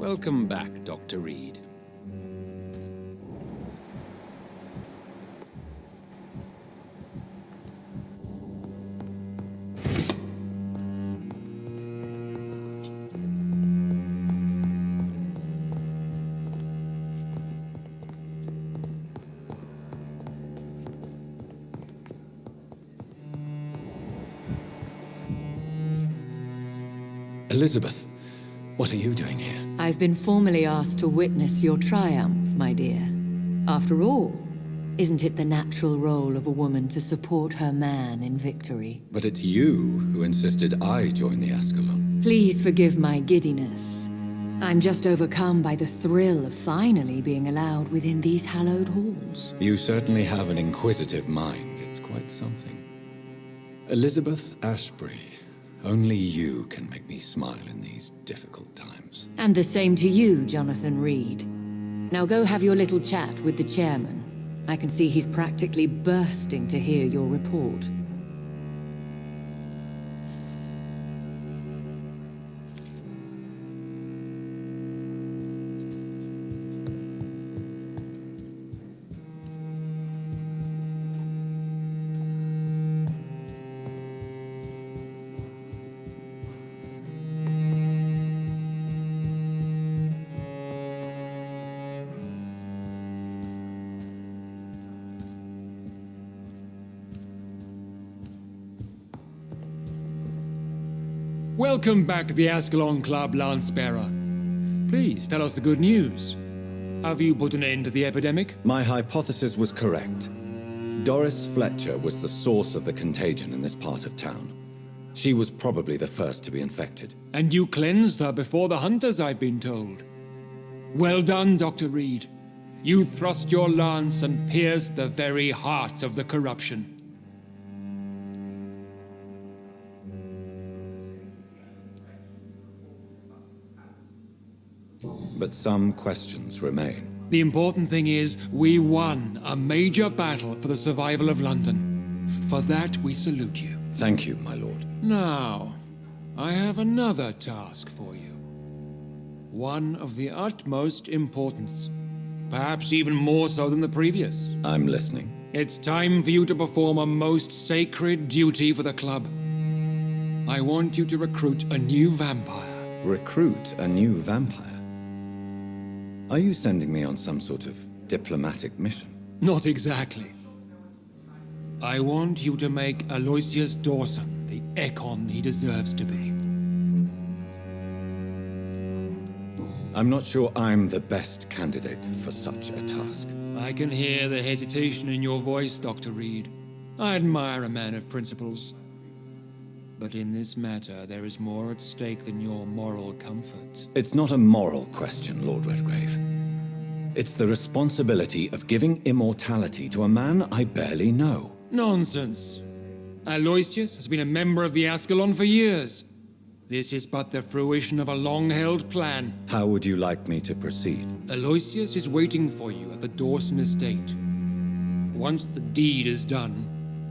Welcome back, Dr. Reed. Elizabeth, what are you doing here? I've been formally asked to witness your triumph, my dear. After all, isn't it the natural role of a woman to support her man in victory? But it's you who insisted I join the Ascalon. Please forgive my giddiness. I'm just overcome by the thrill of finally being allowed within these hallowed halls. You certainly have an inquisitive mind. It's quite something. Elizabeth Ashbury, only you can make me smile in these difficult times. And the same to you, Jonathan Reed. Now go have your little chat with the chairman. I can see he's practically bursting to hear your report. Welcome back to the Ascalon Club, Lance-Bearer. Please tell us the good news. Have you put an end to the epidemic? My hypothesis was correct. Doris Fletcher was the source of the contagion in this part of town. She was probably the first to be infected. And you cleansed her before the hunters, I've been told. Well done, Dr. Reed. You thrust your lance and pierced the very heart of the corruption. But some questions remain. The important thing is, we won a major battle for the survival of London. For that, we salute you. Thank you, my lord. Now, I have another task for you. One of the utmost importance. Perhaps even more so than the previous. I'm listening. It's time for you to perform a most sacred duty for the club. I want you to recruit a new vampire. Recruit a new vampire? Are you sending me on some sort of diplomatic mission? Not exactly. I want you to make Aloysius Dawson the Ekon he deserves to be. I'm not sure I'm the best candidate for such a task. I can hear the hesitation in your voice, Dr. Reed. I admire a man of principles. But in this matter, there is more at stake than your moral comfort. It's not a moral question, Lord Redgrave. It's the responsibility of giving immortality to a man I barely know. Nonsense. Aloysius has been a member of the Ascalon for years. This is but the fruition of a long-held plan. How would you like me to proceed? Aloysius is waiting for you at the Dawson estate. Once the deed is done,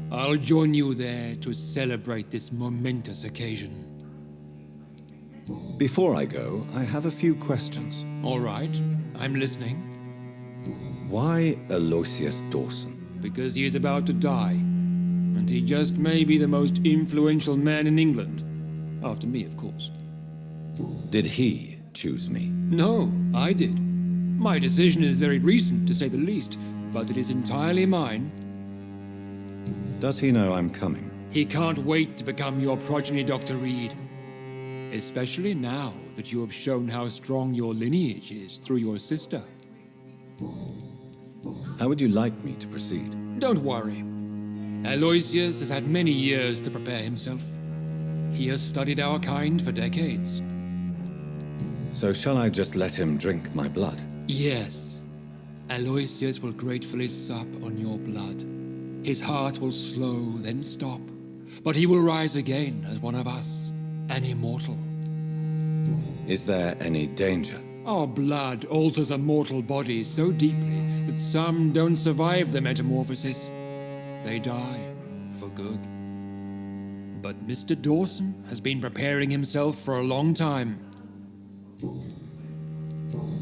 I'll join you there to celebrate this momentous occasion. Before I go, I have a few questions. All right, I'm listening. Why Aloysius Dawson? Because he is about to die, and he just may be the most influential man in England. After me, of course. Did he choose me? No, I did. My decision is very recent, to say the least, but it is entirely mine. Does he know I'm coming? He can't wait to become your progeny, Dr. Reed. Especially now that you have shown how strong your lineage is through your sister. How would you like me to proceed? Don't worry. Aloysius has had many years to prepare himself. He has studied our kind for decades. So shall I just let him drink my blood? Yes. Aloysius will gratefully sup on your blood. His heart will slow, then stop. But he will rise again as one of us, an immortal. Is there any danger? Our blood alters a mortal body so deeply that some don't survive the metamorphosis. They die for good. But Mr. Dawson has been preparing himself for a long time.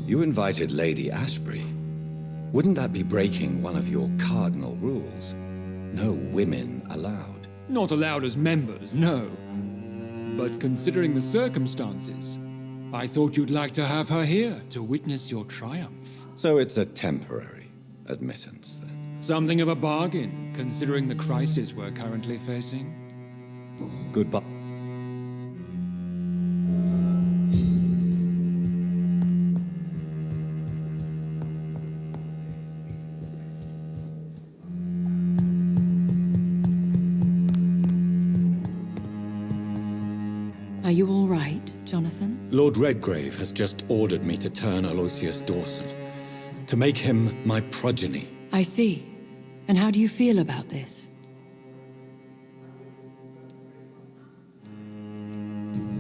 You invited Lady Ashbury. Wouldn't that be breaking one of your cardinal rules? No women allowed. Not allowed as members, no. But considering the circumstances, I thought you'd like to have her here to witness your triumph. So it's a temporary admittance, then? Something of a bargain, considering the crisis we're currently facing. Goodbye. Are you all right, Jonathan? Lord Redgrave has just ordered me to turn Aloysius Dawson, to make him my progeny. I see. And how do you feel about this?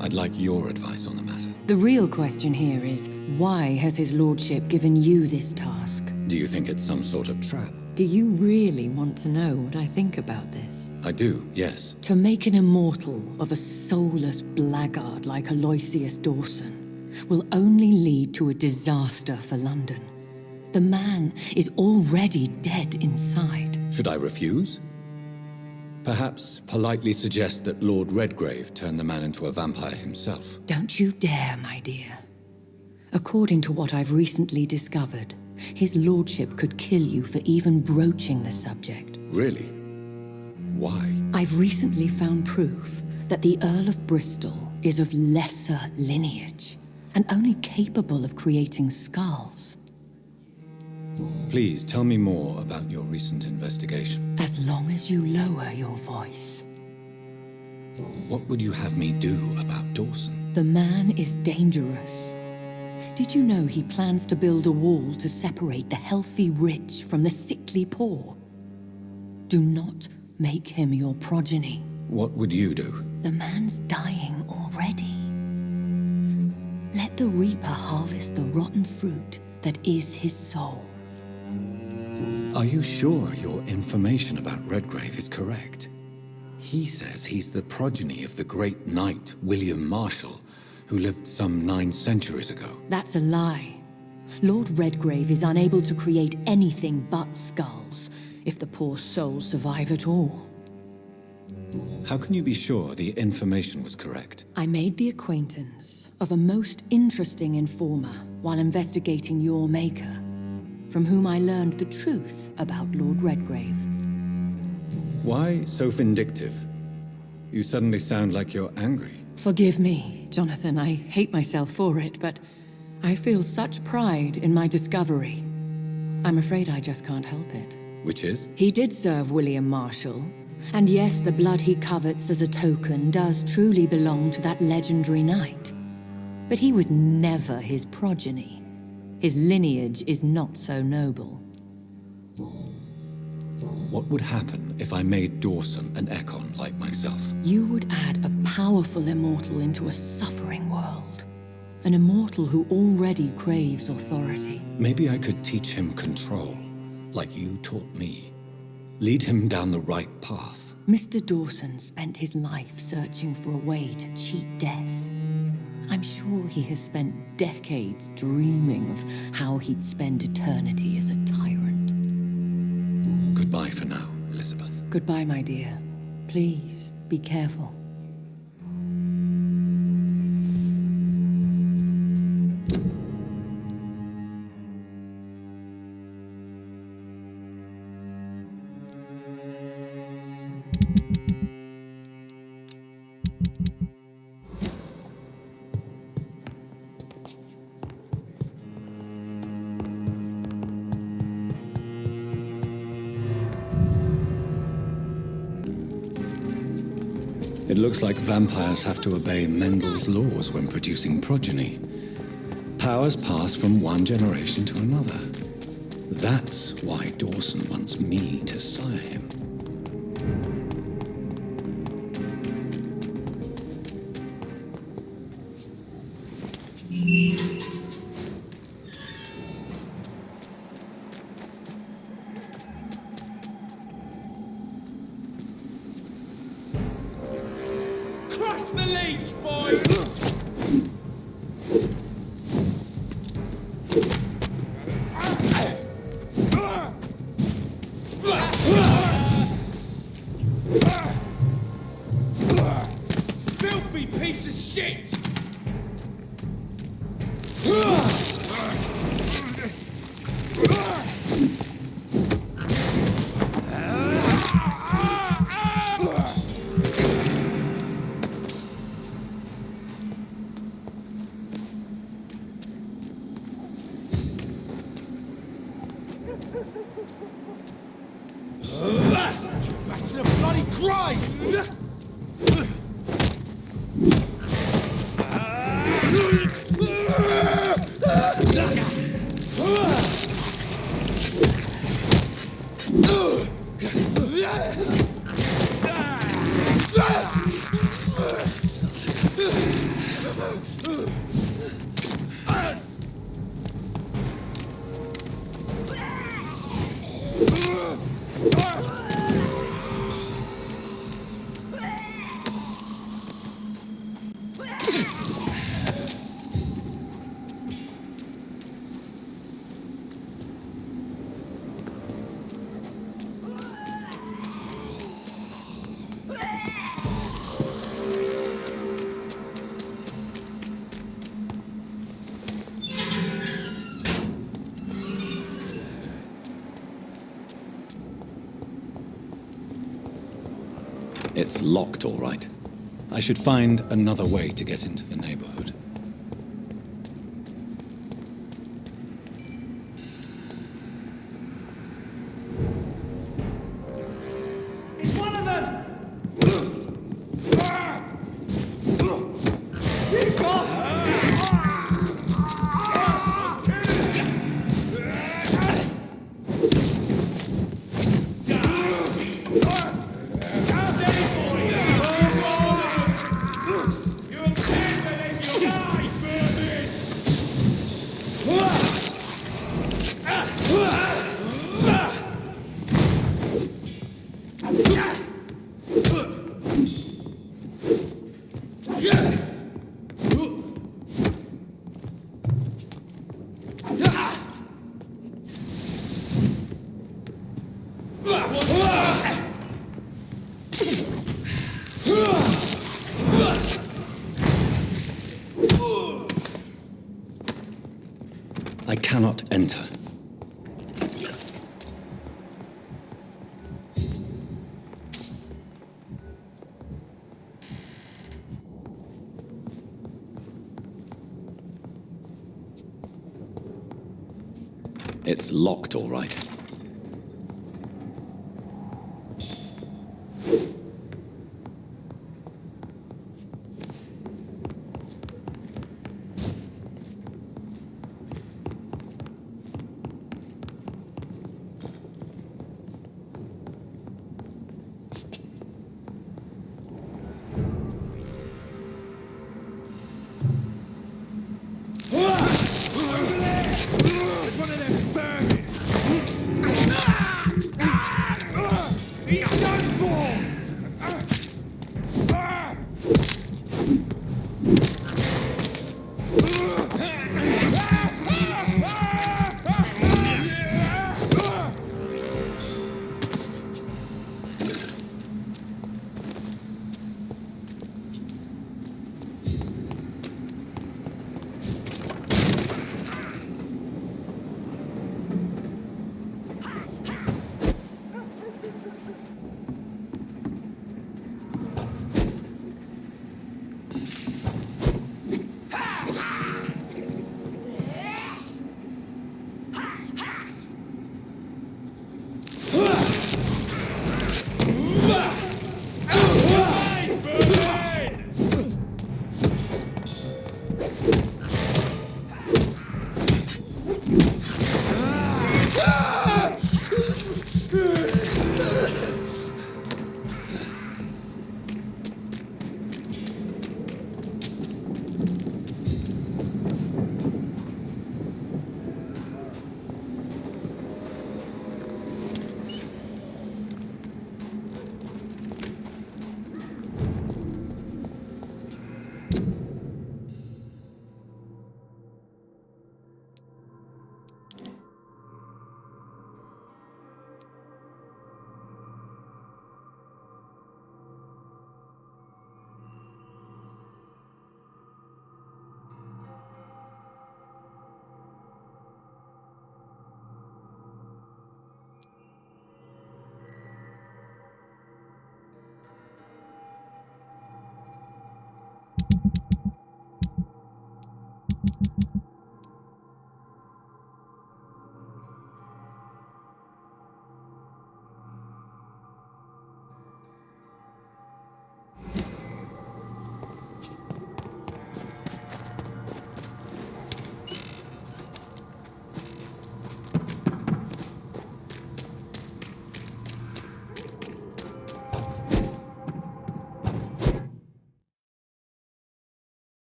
I'd like your advice on the matter. The real question here is, why has his lordship given you this task? Do you think it's some sort of trap? Do you really want to know what I think about this? I do, yes. To make an immortal of a soulless blackguard like Aloysius Dawson will only lead to a disaster for London. The man is already dead inside. Should I refuse? Perhaps politely suggest that Lord Redgrave turn the man into a vampire himself. Don't you dare, my dear. According to what I've recently discovered, his lordship could kill you for even broaching the subject. Really? Why? I've recently found proof that the Earl of Bristol is of lesser lineage and only capable of creating skulls. Please tell me more about your recent investigation. As long as you lower your voice. What would you have me do about Dawson? The man is dangerous. Did you know he plans to build a wall to separate the healthy rich from the sickly poor? Do not make him your progeny. What would you do? The man's dying already. Let the reaper harvest the rotten fruit that is his soul. Are you sure your information about Redgrave is correct? He says he's the progeny of the great knight William Marshall, who lived some 9 centuries ago. That's a lie. Lord Redgrave is unable to create anything but skulls, if the poor souls survive at all. How can you be sure the information was correct? I made the acquaintance of a most interesting informer while investigating your maker, from whom I learned the truth about Lord Redgrave. Why so vindictive? You suddenly sound like you're angry. Forgive me, Jonathan. I hate myself for it, but I feel such pride in my discovery. I'm afraid I just can't help it. Which is? He did serve William Marshall, and yes, the blood he covets as a token does truly belong to that legendary knight. But he was never his progeny. His lineage is not so noble. What would happen if I made Dawson an Ekon like myself? You would add a powerful immortal into a suffering world. An immortal who already craves authority. Maybe I could teach him control, like you taught me. Lead him down the right path. Mr. Dawson spent his life searching for a way to cheat death. I'm sure he has spent decades dreaming of how he'd spend eternity as a tyrant. Goodbye for now, Elizabeth. Goodbye, my dear. Please, be careful. It looks like vampires have to obey Mendel's laws when producing progeny. Powers pass from one generation to another. That's why Dawson wants me to sire him. Crush the leech, boys! piece of shit! Back to the bloody grind! It's locked, all right. I should find another way to get into the neighborhood. It's one of them! I cannot enter. It's locked, all right. There's one of them vermin! He's done for!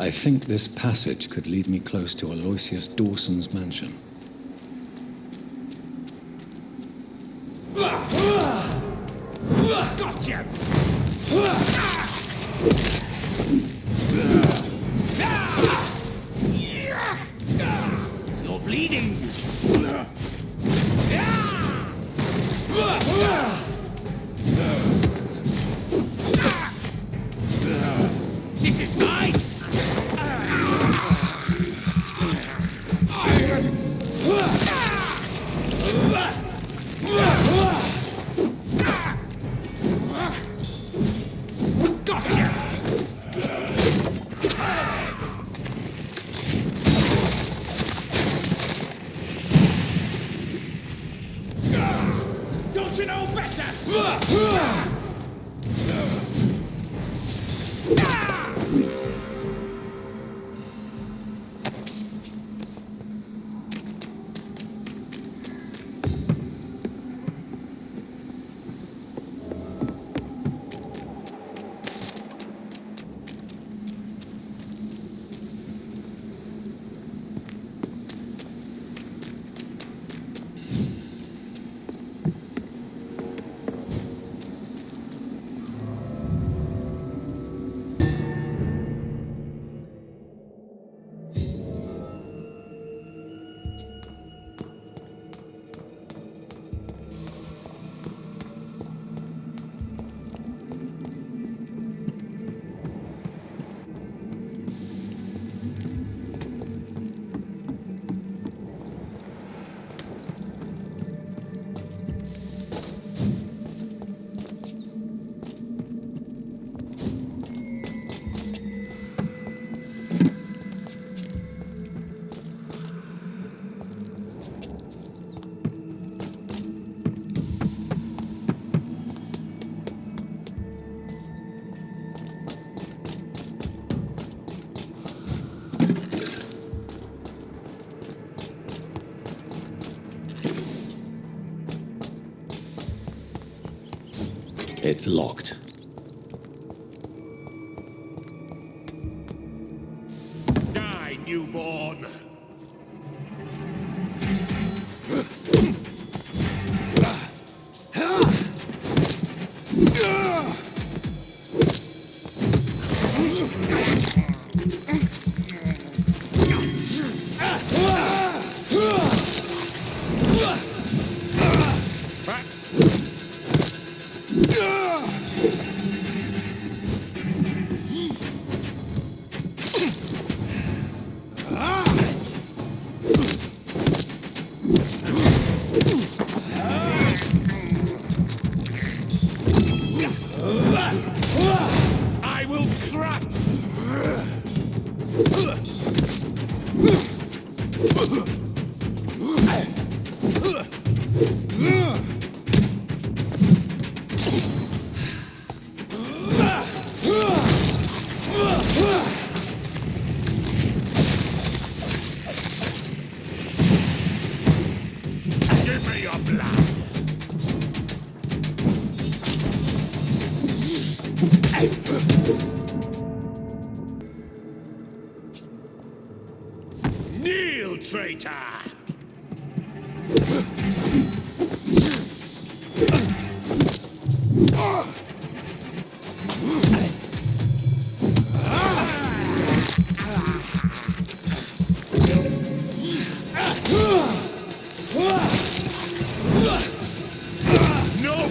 I think this passage could lead me close to Aloysius Dawson's mansion. Gotcha! You're bleeding! This is mine! Gotcha! Don't you know better? It's locked. Die, newborn! I will crush! Give me your blood! Kneel, traitor! No!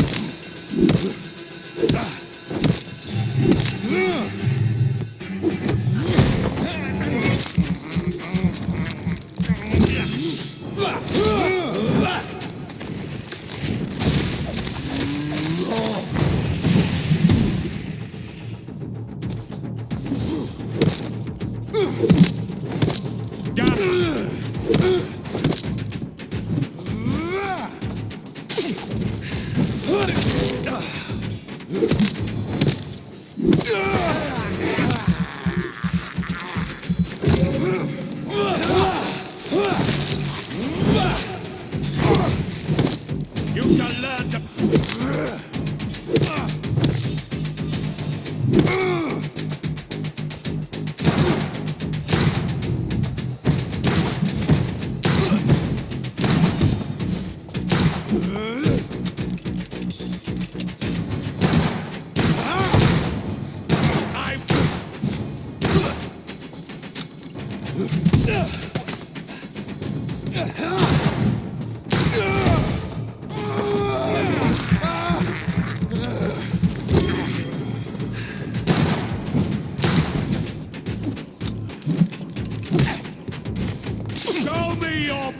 Show me your...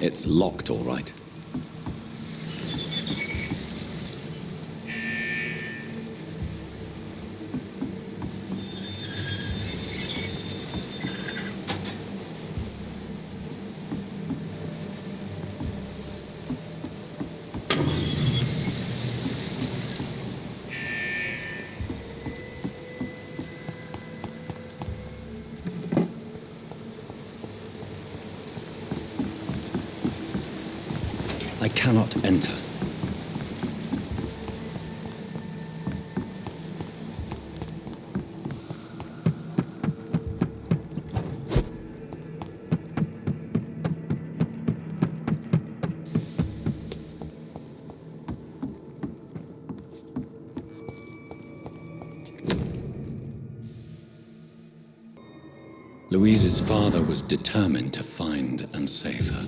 It's locked, all right. I cannot enter. Louise's father was determined to find and save her.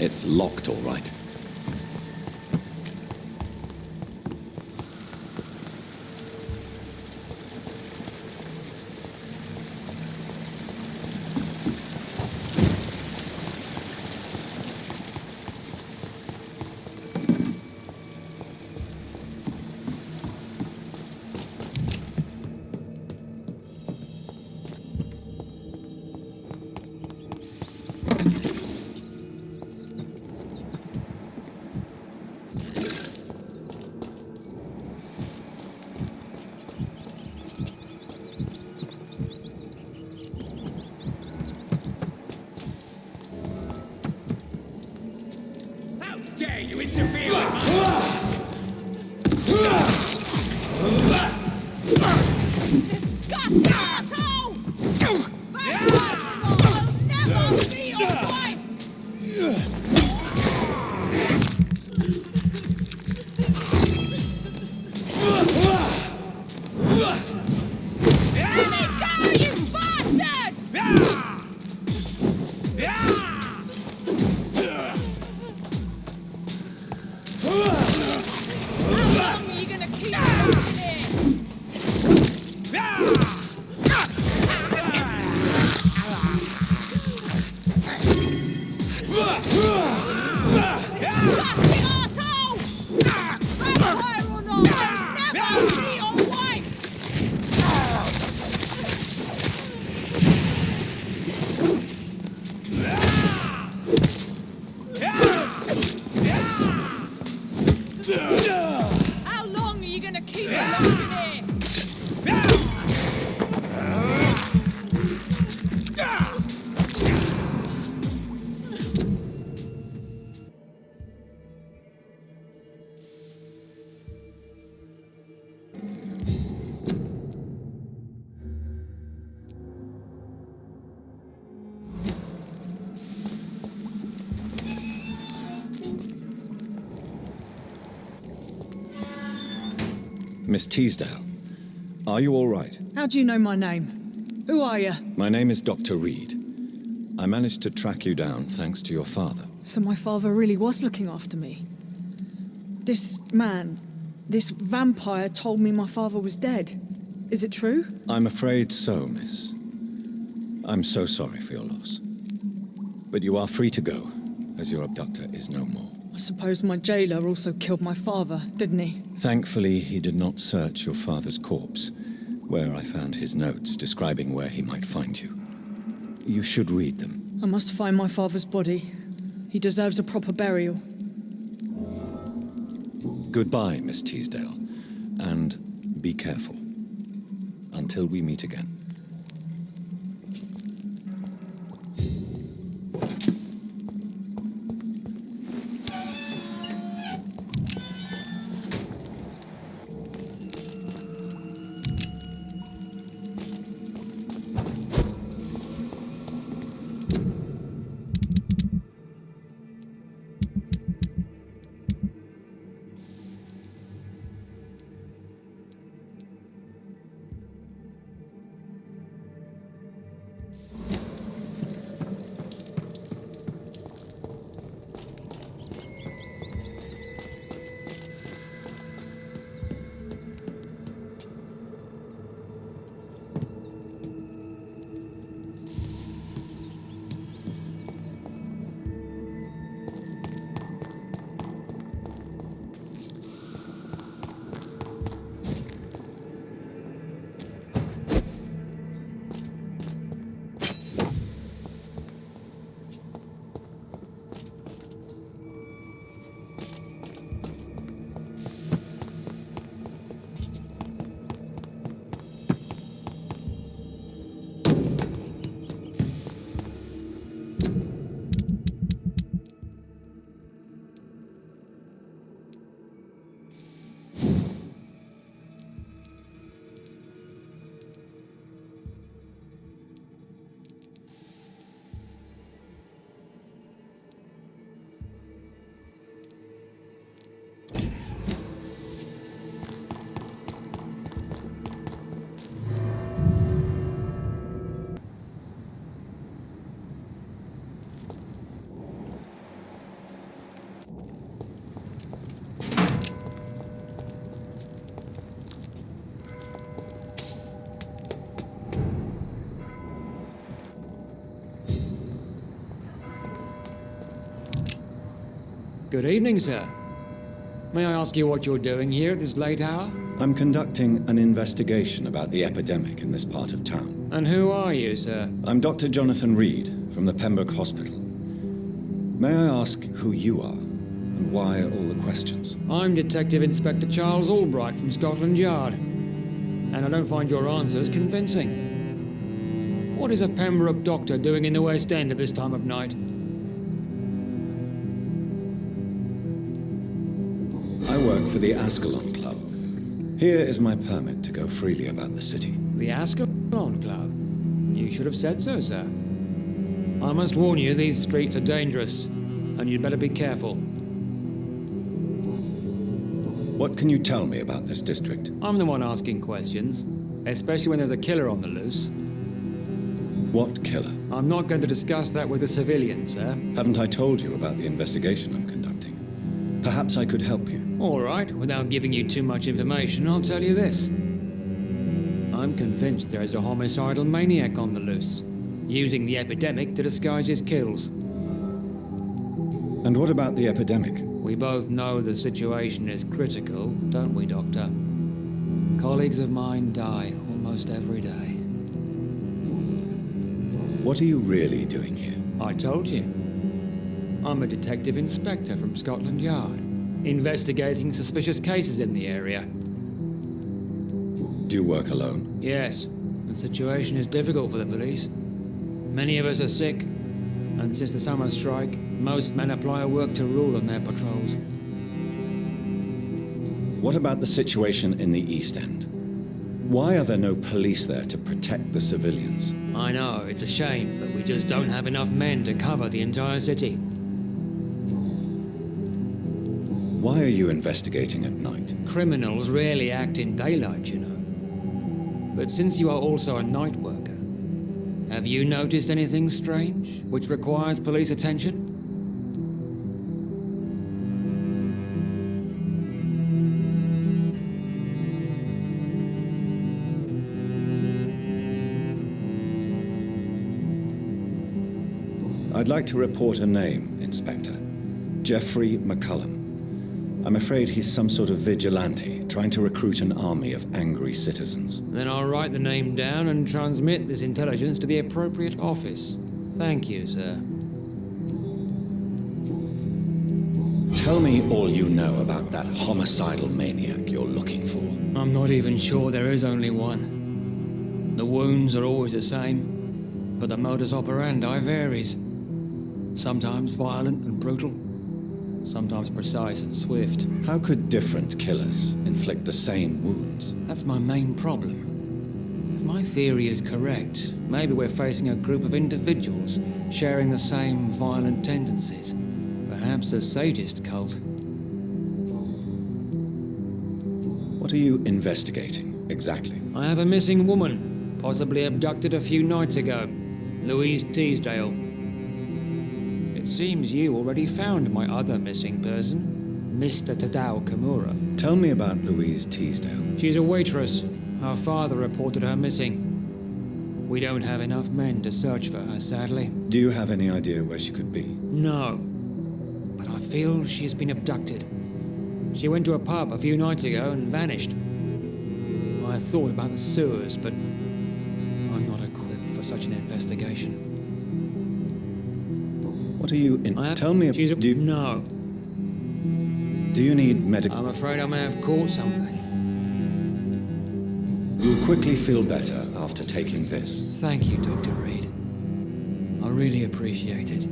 It's locked, all right. Dare you interfere with Disgusting asshole! Vampires will never be your wife! Let me go, you bastard! How long are you gonna keep watching it? Disgusting asshole! Vampire or not, they'll never be your wife! How long are you gonna keep watching it? Miss Teasdale, are you all right? How do you know my name? Who are you? My name is Dr. Reed. I managed to track you down thanks to your father. So my father really was looking after me. This man, this vampire told me my father was dead. Is it true? I'm afraid so, miss. I'm so sorry for your loss. But you are free to go, as your abductor is no more. I suppose my jailer also killed my father, didn't he? Thankfully, he did not search your father's corpse, where I found his notes describing where he might find you. You should read them. I must find my father's body. He deserves a proper burial. Goodbye, Miss Teasdale, and be careful. Until we meet again. Good evening, sir. May I ask you what you're doing here at this late hour? I'm conducting an investigation about the epidemic in this part of town. And who are you, sir? I'm Dr. Jonathan Reed from the Pembroke Hospital. May I ask who you are and why all the questions? I'm Detective Inspector Charles Albright from Scotland Yard. And I don't find your answers convincing. What is a Pembroke doctor doing in the West End at this time of night? I work for the Ascalon Club. Here is my permit to go freely about the city. The Ascalon Club? You should have said so, sir. I must warn you, these streets are dangerous, and you'd better be careful. What can you tell me about this district? I'm the one asking questions, especially when there's a killer on the loose. What killer? I'm not going to discuss that with the civilians, sir. Haven't I told you about the investigation I'm conducting? Perhaps I could help you. All right, without giving you too much information, I'll tell you this. I'm convinced there is a homicidal maniac on the loose, using the epidemic to disguise his kills. And what about the epidemic? We both know the situation is critical, don't we, Doctor? Colleagues of mine die almost every day. What are you really doing here? I told you. I'm a detective inspector from Scotland Yard, investigating suspicious cases in the area. Do you work alone? Yes, the situation is difficult for the police. Many of us are sick, and since the summer strike, most men apply a work to rule on their patrols. What about the situation in the East End? Why are there no police there to protect the civilians? I know, it's a shame, but we just don't have enough men to cover the entire city. Why are you investigating at night? Criminals rarely act in daylight, you know. But since you are also a night worker, have you noticed anything strange which requires police attention? I'd like to report a name, Inspector. Geoffrey McCullum. I'm afraid he's some sort of vigilante, trying to recruit an army of angry citizens. Then I'll write the name down and transmit this intelligence to the appropriate office. Thank you, sir. Tell me all you know about that homicidal maniac you're looking for. I'm not even sure there is only one. The wounds are always the same, but the modus operandi varies. Sometimes violent and brutal, sometimes precise and swift. How could different killers inflict the same wounds? That's my main problem. If my theory is correct, maybe we're facing a group of individuals sharing the same violent tendencies. Perhaps a sadist cult. What are you investigating, exactly? I have a missing woman, possibly abducted a few nights ago. Louise Teasdale. It seems you already found my other missing person, Mr. Tadao Kimura. Tell me about Louise Teasdale. She's a waitress. Her father reported her missing. We don't have enough men to search for her, sadly. Do you have any idea where she could be? No, but I feel she's been abducted. She went to a pub a few nights ago and vanished. I thought about the sewers, but I'm not equipped for such an investigation. What are you in? Tell me. No. Do you need medical? I'm afraid I may have caught something. You'll quickly feel better after taking this. Thank you, Dr. Reed. I really appreciate it.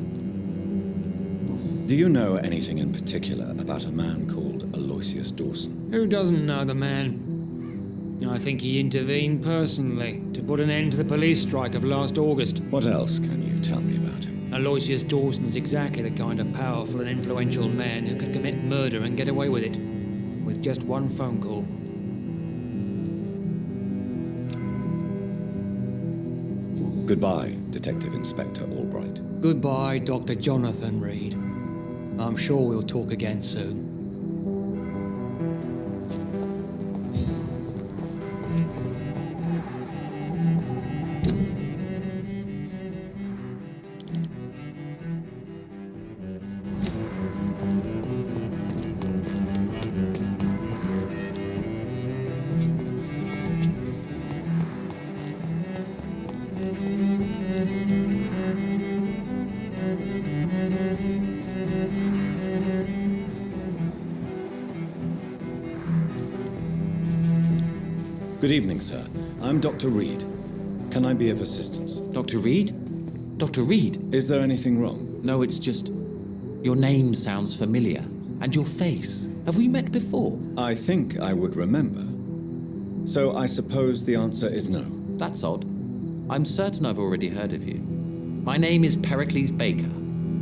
Do you know anything in particular about a man called Aloysius Dawson? Who doesn't know the man? I think he intervened personally to put an end to the police strike of last August. What else can you tell me about him? Aloysius Dawson is exactly the kind of powerful and influential man who could commit murder and get away with it, with just one phone call. Goodbye, Detective Inspector Albright. Goodbye, Dr. Jonathan Reed. I'm sure we'll talk again soon. Good evening, sir. I'm Dr. Reed. Can I be of assistance? Dr. Reed? Dr. Reed? Is there anything wrong? No, it's just... Your name sounds familiar. And your face. Have we met before? I think I would remember. So I suppose the answer is no. That's odd. I'm certain I've already heard of you. My name is Pericles Baker.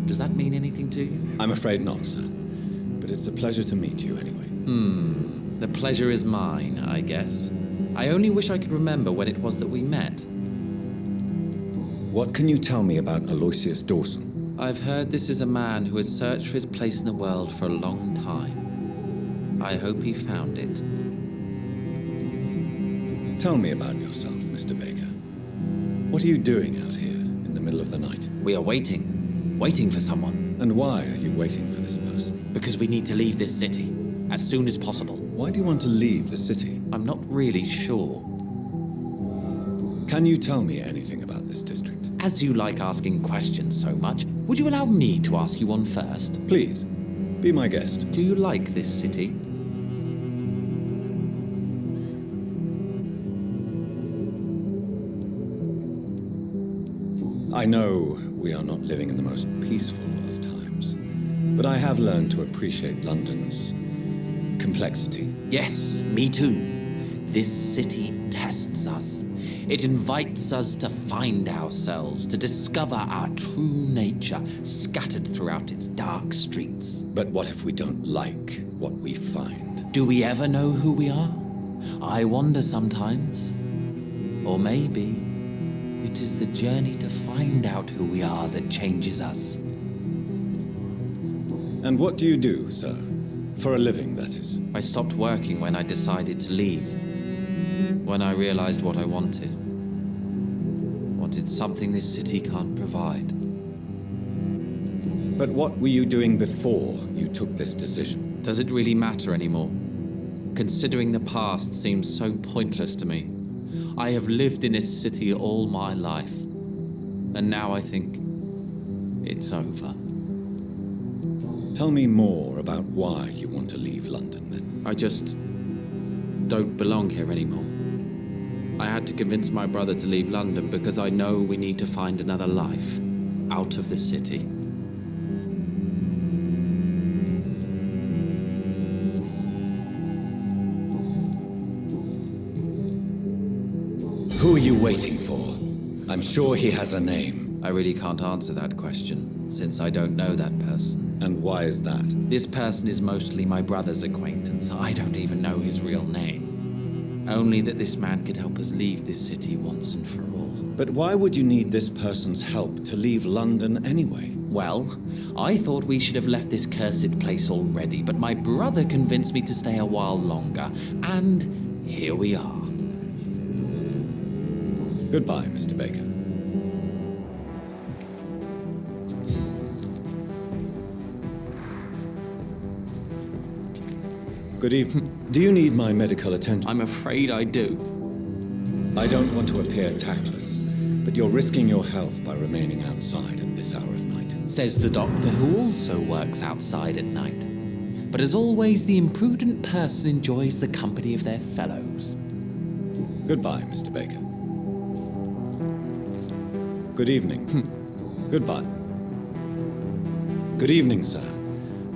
Does that mean anything to you? I'm afraid not, sir. But it's a pleasure to meet you anyway. The pleasure is mine, I guess. I only wish I could remember when it was that we met. What can you tell me about Aloysius Dawson? I've heard this is a man who has searched for his place in the world for a long time. I hope he found it. Tell me about yourself, Mr. Baker. What are you doing out here in the middle of the night? We are waiting. Waiting for someone. And why are you waiting for this person? Because we need to leave this city. As soon as possible. Why do you want to leave the city? I'm not really sure. Can you tell me anything about this district? As you like asking questions so much, would you allow me to ask you one first? Please, be my guest. Do you like this city? I know we are not living in the most peaceful of times, but I have learned to appreciate London's complexity. Yes, me too. This city tests us. It invites us to find ourselves, to discover our true nature scattered throughout its dark streets. But what if we don't like what we find? Do we ever know who we are? I wonder sometimes. Or maybe it is the journey to find out who we are that changes us. And what do you do, sir? For a living, that is. I stopped working when I decided to leave. When I realized what I wanted. Wanted something this city can't provide. But what were you doing before you took this decision? Does it really matter anymore? Considering the past seems so pointless to me. I have lived in this city all my life. And now I think it's over. Tell me more about why you want to leave London, then. I just don't belong here anymore. I had to convince my brother to leave London because I know we need to find another life out of the city. Who are you waiting for? I'm sure he has a name. I really can't answer that question, since I don't know that person. And why is that? This person is mostly my brother's acquaintance. I don't even know his real name. Only that this man could help us leave this city once and for all. But why would you need this person's help to leave London anyway? Well, I thought we should have left this cursed place already, but my brother convinced me to stay a while longer, and here we are. Goodbye, Mr. Baker. Good evening. Do you need my medical attention? I'm afraid I do. I don't want to appear tactless, but you're risking your health by remaining outside at this hour of night. Says the doctor who also works outside at night. But as always, the imprudent person enjoys the company of their fellows. Goodbye, Mr. Baker. Good evening. Goodbye. Good evening, sir.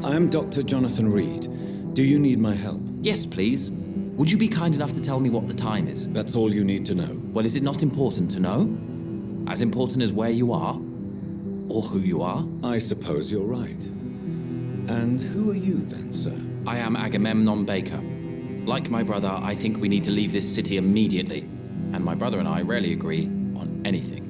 I am Dr. Jonathan Reed. Do you need my help? Yes, please. Would you be kind enough to tell me what the time is? That's all you need to know. Well, is it not important to know? As important as where you are? Or who you are? I suppose you're right. And who are you then, sir? I am Agamemnon Baker. Like my brother, I think we need to leave this city immediately. And my brother and I rarely agree on anything.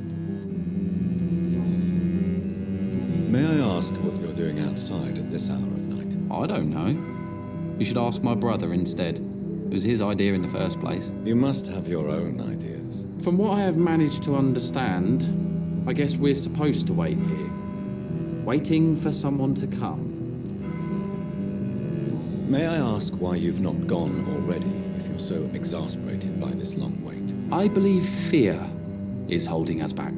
May I ask what you're doing outside at this hour of night? I don't know. You should ask my brother instead. It was his idea in the first place. You must have your own ideas. From what I have managed to understand, I guess we're supposed to wait here. Waiting for someone to come. May I ask why you've not gone already, if you're so exasperated by this long wait? I believe fear is holding us back.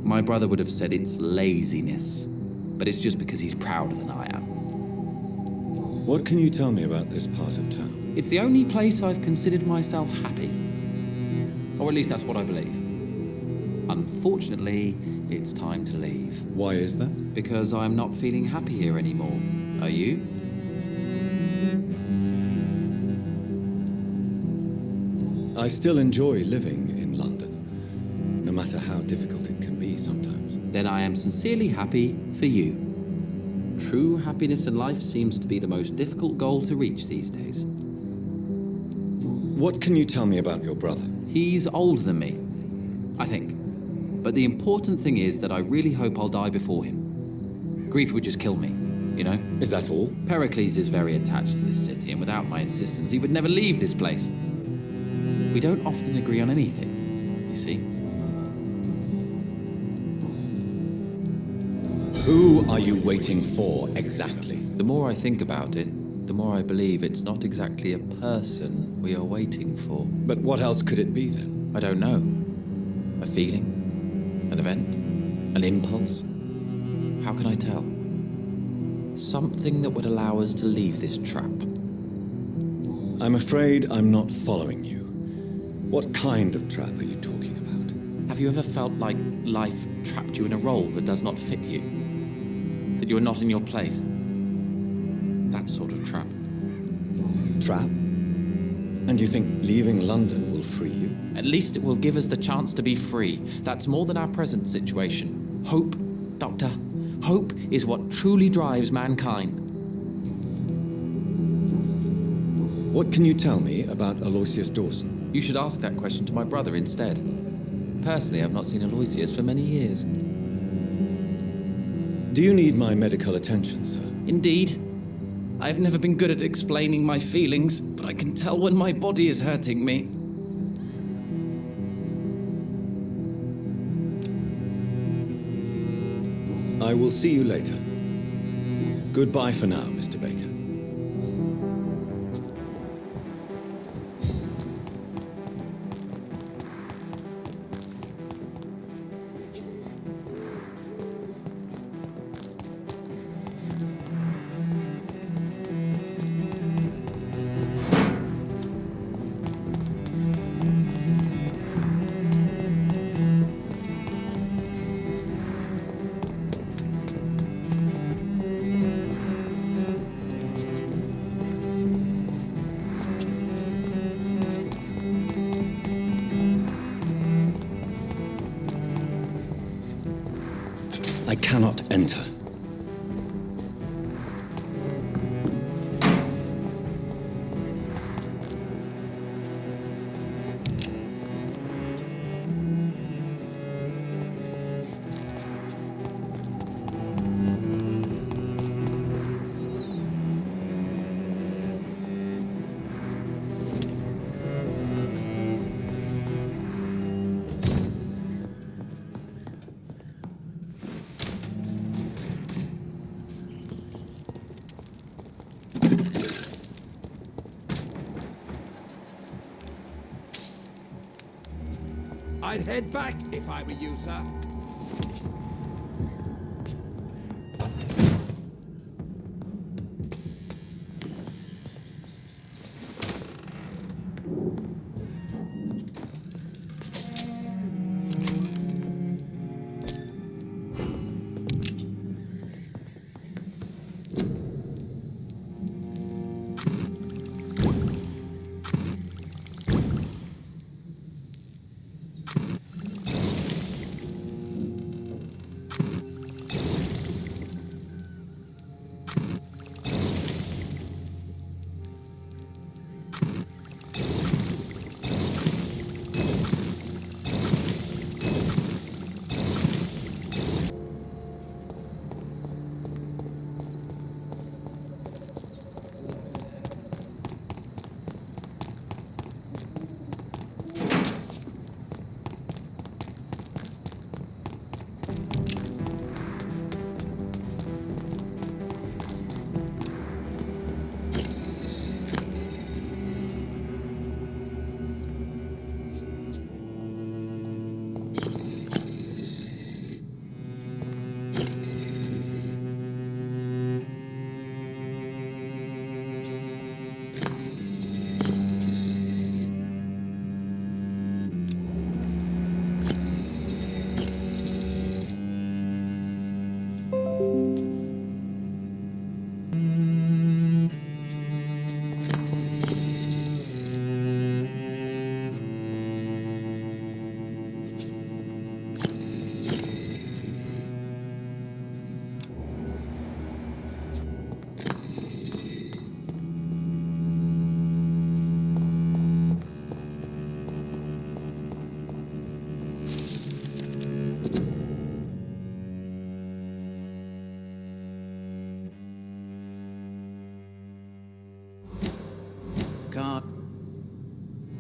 My brother would have said it's laziness, but it's just because he's prouder than I am. What can you tell me about this part of town? It's the only place I've considered myself happy. Or at least that's what I believe. Unfortunately, it's time to leave. Why is that? Because I'm not feeling happy here anymore. Are you? I still enjoy living in London, no matter how difficult it can be sometimes. Then I am sincerely happy for you. True happiness in life seems to be the most difficult goal to reach these days. What can you tell me about your brother? He's older than me, I think. But the important thing is that I really hope I'll die before him. Grief would just kill me, you know? Is that all? Pericles is very attached to this city, and without my insistence, he would never leave this place. We don't often agree on anything, you see. Who are you waiting for, exactly? The more I think about it, the more I believe it's not exactly a person we are waiting for. But what else could it be, then? I don't know. A feeling? An event? An impulse? How can I tell? Something that would allow us to leave this trap. I'm afraid I'm not following you. What kind of trap are you talking about? Have you ever felt like life trapped you in a role that does not fit you? That you are not in your place? That sort of trap. Trap? And you think leaving London will free you? At least it will give us the chance to be free. That's more than our present situation. Hope, Doctor. Hope is what truly drives mankind. What can you tell me about Aloysius Dawson? You should ask that question to my brother instead. Personally, I've not seen Aloysius for many years. Do you need my medical attention, sir? Indeed. I've never been good at explaining my feelings, but I can tell when my body is hurting me. I will see you later. Goodbye for now, Mr. Baker. I cannot enter. I'd head back if I were you, sir.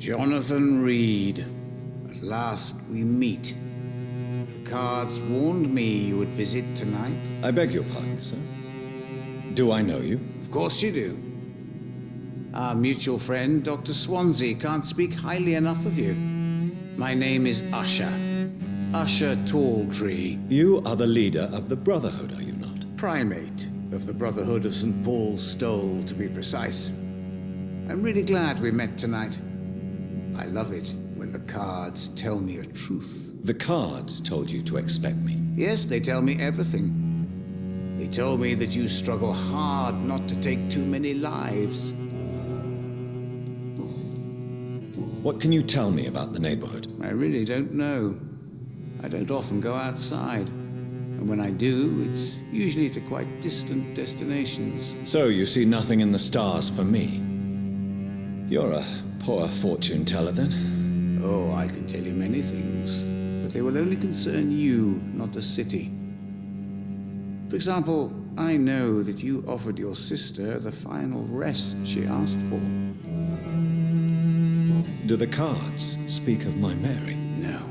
Jonathan Reed. At last we meet. The cards warned me you would visit tonight. I beg your pardon, sir. Do I know you? Of course you do. Our mutual friend, Dr. Swansea, can't speak highly enough of you. My name is Usher. Usher Talltree. You are the leader of the Brotherhood, are you not? Primate of the Brotherhood of St. Paul's Stole, to be precise. I'm really glad we met tonight. I love it when the cards tell me a truth. The cards told you to expect me. Yes, they tell me everything. They told me that you struggle hard not to take too many lives. What can you tell me about the neighborhood? I really don't know. I don't often go outside. And when I do, it's usually to quite distant destinations. So you see nothing in the stars for me? You're a poor fortune teller, then? Oh, I can tell you many things, but they will only concern you, not the city. For example, I know that you offered your sister the final rest she asked for. Do the cards speak of my Mary? No.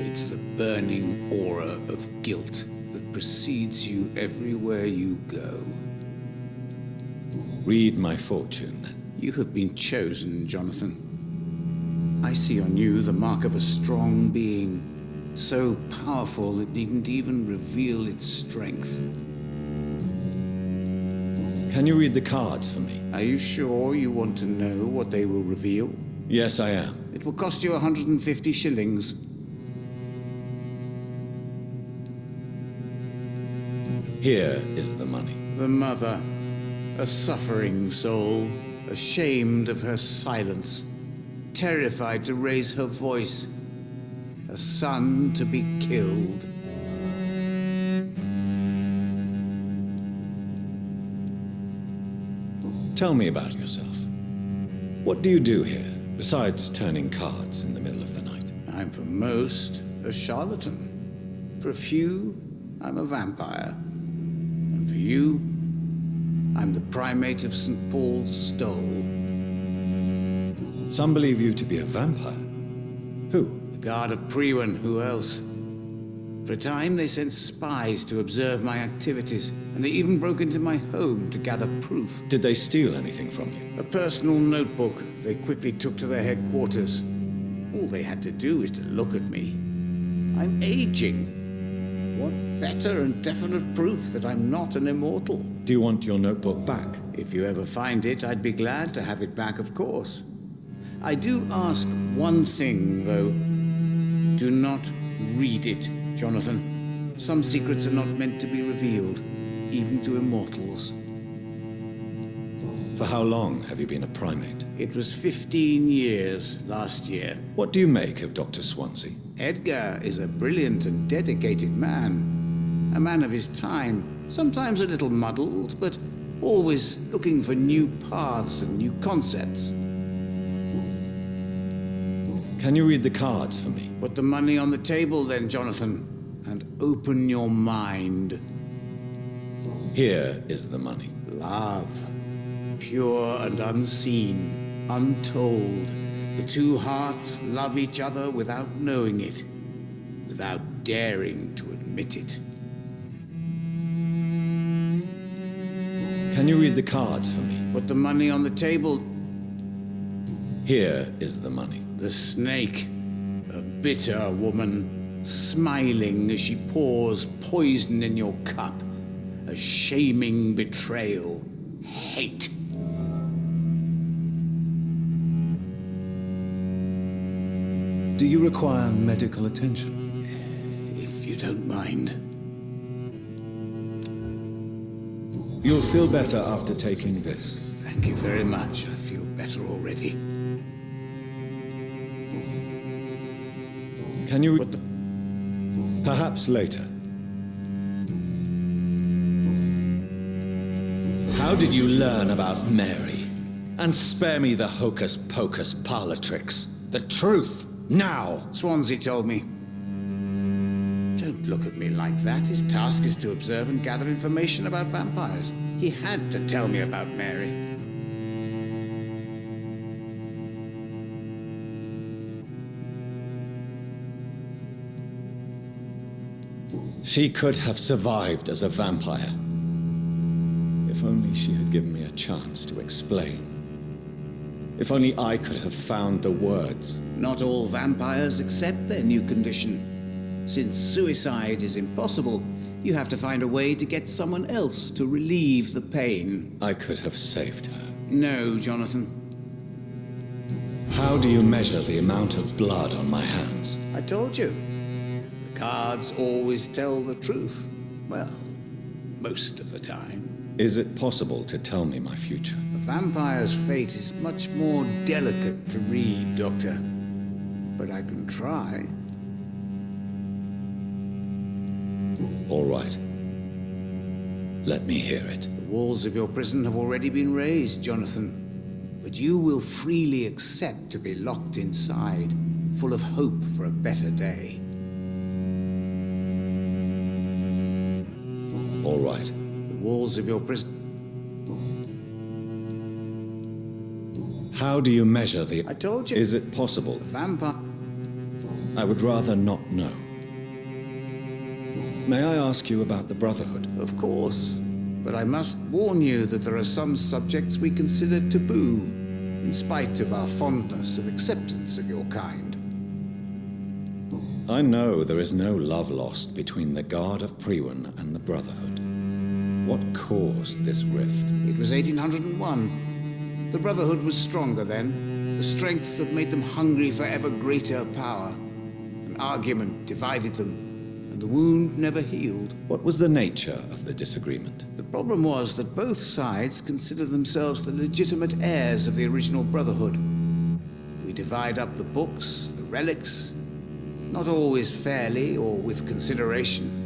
It's the burning aura of guilt that precedes you everywhere you go. Read my fortune, then. You have been chosen, Jonathan. I see on you the mark of a strong being, so powerful it needn't even reveal its strength. Can you read the cards for me? Are you sure you want to know what they will reveal? Yes, I am. It will cost you 150 shillings. Here is the money. The mother, a suffering soul, ashamed of her silence, terrified to raise her voice, a son to be killed. Tell me about yourself. What do you do here, besides turning cards in the middle of the night? I'm for most a charlatan. For a few, I'm a vampire. And for you, I'm the primate of St. Paul's Stole. Some believe you to be a vampire. Who? The guard of Priwen, who else? For a time, they sent spies to observe my activities, and they even broke into my home to gather proof. Did they steal anything from you? A personal notebook they quickly took to their headquarters. All they had to do is to look at me. I'm aging. What better and definite proof that I'm not an immortal? Do you want your notebook back? If you ever find it, I'd be glad to have it back, of course. I do ask one thing, though. Do not read it, Jonathan. Some secrets are not meant to be revealed, even to immortals. For how long have you been a primate? It was 15 years last year. What do you make of Dr. Swansea? Edgar is a brilliant and dedicated man. A man of his time, sometimes a little muddled, but always looking for new paths and new concepts. Can you read the cards for me? Put the money on the table then, Jonathan, and open your mind. Here is the money. Love. Pure and unseen, untold. The two hearts love each other without knowing it, without daring to admit it. Can you read the cards for me? Put the money on the table. Here is the money. The snake, a bitter woman, smiling as she pours poison in your cup. A shaming betrayal. Hate. Do you require medical attention? If you don't mind. You'll feel better after taking this. Thank you very much. I feel better already. Can you... Perhaps later. How did you learn about Mary? And spare me the hocus-pocus parlor tricks. The truth, now! Swansea told me. Don't look at me like that. His task is to observe and gather information about vampires. He had to tell me about Mary. She could have survived as a vampire. If only she had given me a chance to explain. If only I could have found the words. Not all vampires accept their new condition. Since suicide is impossible, you have to find a way to get someone else to relieve the pain. I could have saved her. No, Jonathan. How do you measure the amount of blood on my hands? I told you. The cards always tell the truth. Well, most of the time. Is it possible to tell me my future? A vampire's fate is much more delicate to read, Doctor. But I can try. All right. Let me hear it. The walls of your prison have already been raised, Jonathan. But you will freely accept to be locked inside, full of hope for a better day. All right. The walls of your prison... How do you measure the... I told you. Is it possible? The vampire... I would rather not know. May I ask you about the Brotherhood? Of course. But I must warn you that there are some subjects we consider taboo, in spite of our fondness and acceptance of your kind. I know there is no love lost between the Guard of Priwen and the Brotherhood. What caused this rift? It was 1801. The Brotherhood was stronger then, a strength that made them hungry for ever greater power. An argument divided them, and the wound never healed. What was the nature of the disagreement? The problem was that both sides considered themselves the legitimate heirs of the original Brotherhood. We divide up the books, the relics, not always fairly or with consideration.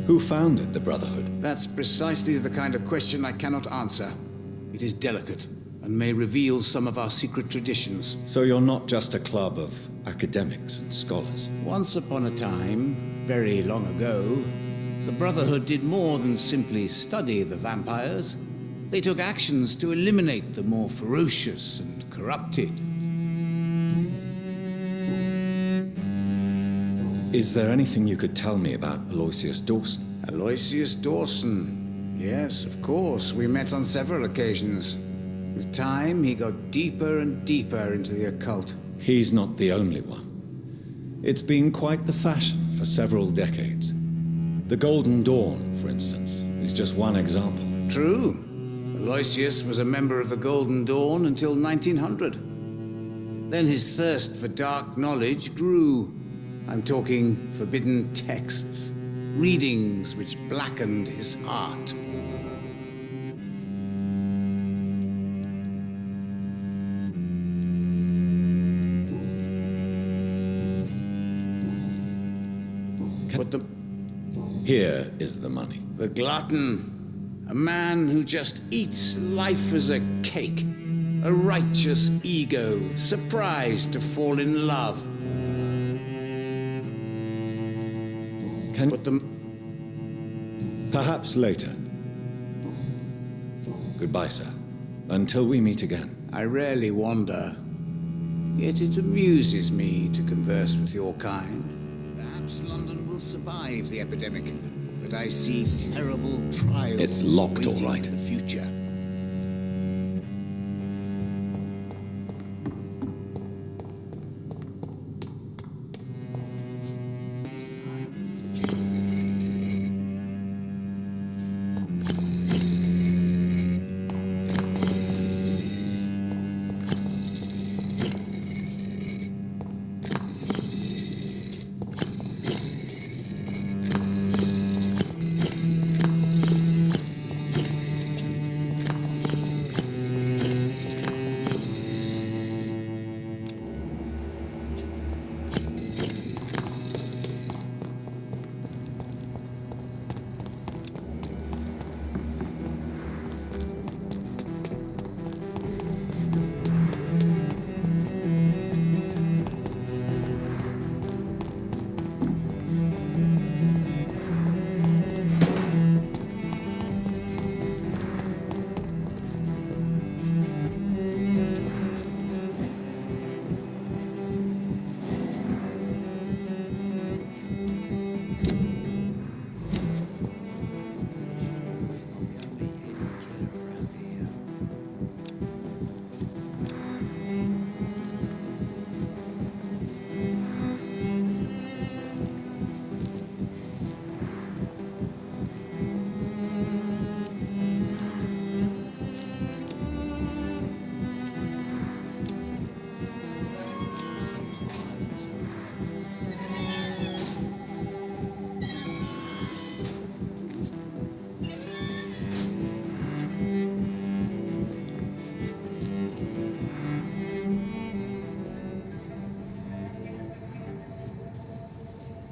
Who founded the Brotherhood? That's precisely the kind of question I cannot answer. It is delicate and may reveal some of our secret traditions. So you're not just a club of academics and scholars? Once upon a time, very long ago, the Brotherhood did more than simply study the vampires. They took actions to eliminate the more ferocious and corrupted. Is there anything you could tell me about Aloysius Dawson? Aloysius Dawson. Yes, of course. We met on several occasions. With time, he got deeper and deeper into the occult. He's not the only one. It's been quite the fashion for several decades. The Golden Dawn, for instance, is just one example. True. Aloysius was a member of the Golden Dawn until 1900. Then his thirst for dark knowledge grew. I'm talking forbidden texts, readings which blackened his heart. But Here is the money. the glutton, a man who just eats life as a cake, a righteous ego, surprised to fall in love. But perhaps later. Goodbye, sir. Until we meet again. I rarely wander, yet it amuses me to converse with your kind. Perhaps London will survive the epidemic, but I see terrible trials. It's locked, all waiting right. in the future.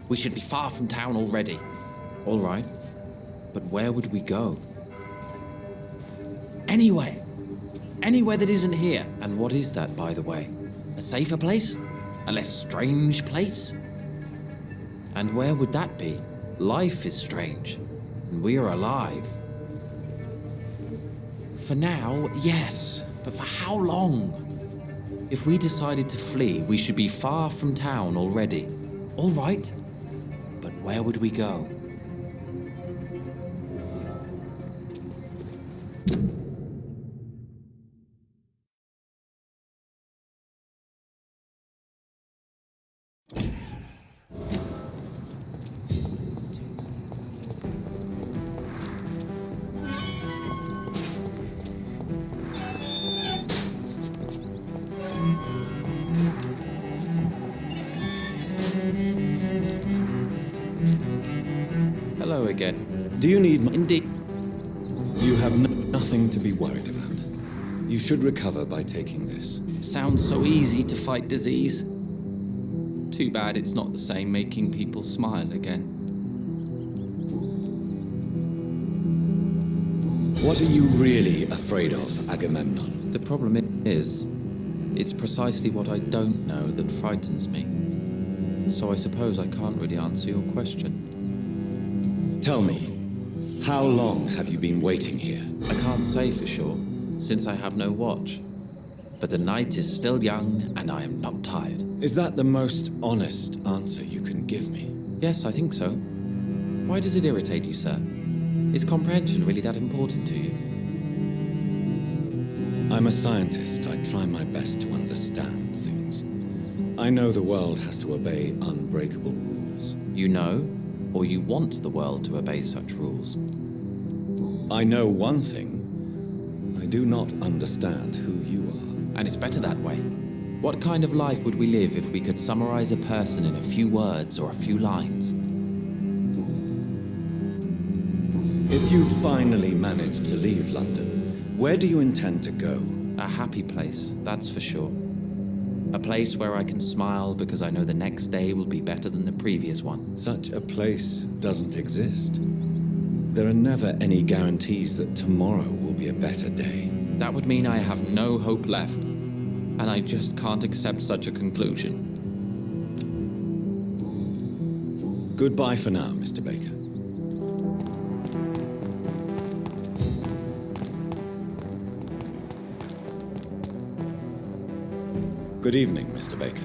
We should be far from town already. All right, but where would we go? Anywhere. Anywhere that isn't here. And what is that, by the way? A safer place? A less strange place? And where would that be? Life is strange, and we are alive. For now, yes, but for how long? If we decided to flee, we should be far from town already. All right, but where would we go? Hello again. Do you need Indeed. You have nothing to be worried about. You should recover by taking this. Sounds so easy to fight disease. Too bad it's not the same making people smile again. What are you really afraid of, Agamemnon? The problem is, it's precisely what I don't know that frightens me. So I suppose I can't really answer your question. Tell me, how long have you been waiting here? I can't say for sure, since I have no watch. But the night is still young, and I am not tired. Is that the most honest answer you can give me? Yes, I think so. Why does it irritate you, sir? Is comprehension really that important to you? I'm a scientist. I try my best to understand things. I know the world has to obey unbreakable rules. You know, or you want the world to obey such rules? I know one thing. I do not understand who you are. And it's better that way. What kind of life would we live if we could summarize a person in a few words or a few lines? If you finally manage to leave London, where do you intend to go? A happy place, that's for sure. A place where I can smile because I know the next day will be better than the previous one. Such a place doesn't exist. There are never any guarantees that tomorrow will be a better day. That would mean I have no hope left, and I just can't accept such a conclusion. Goodbye for now, Mr. Baker. Good evening, Mr. Baker.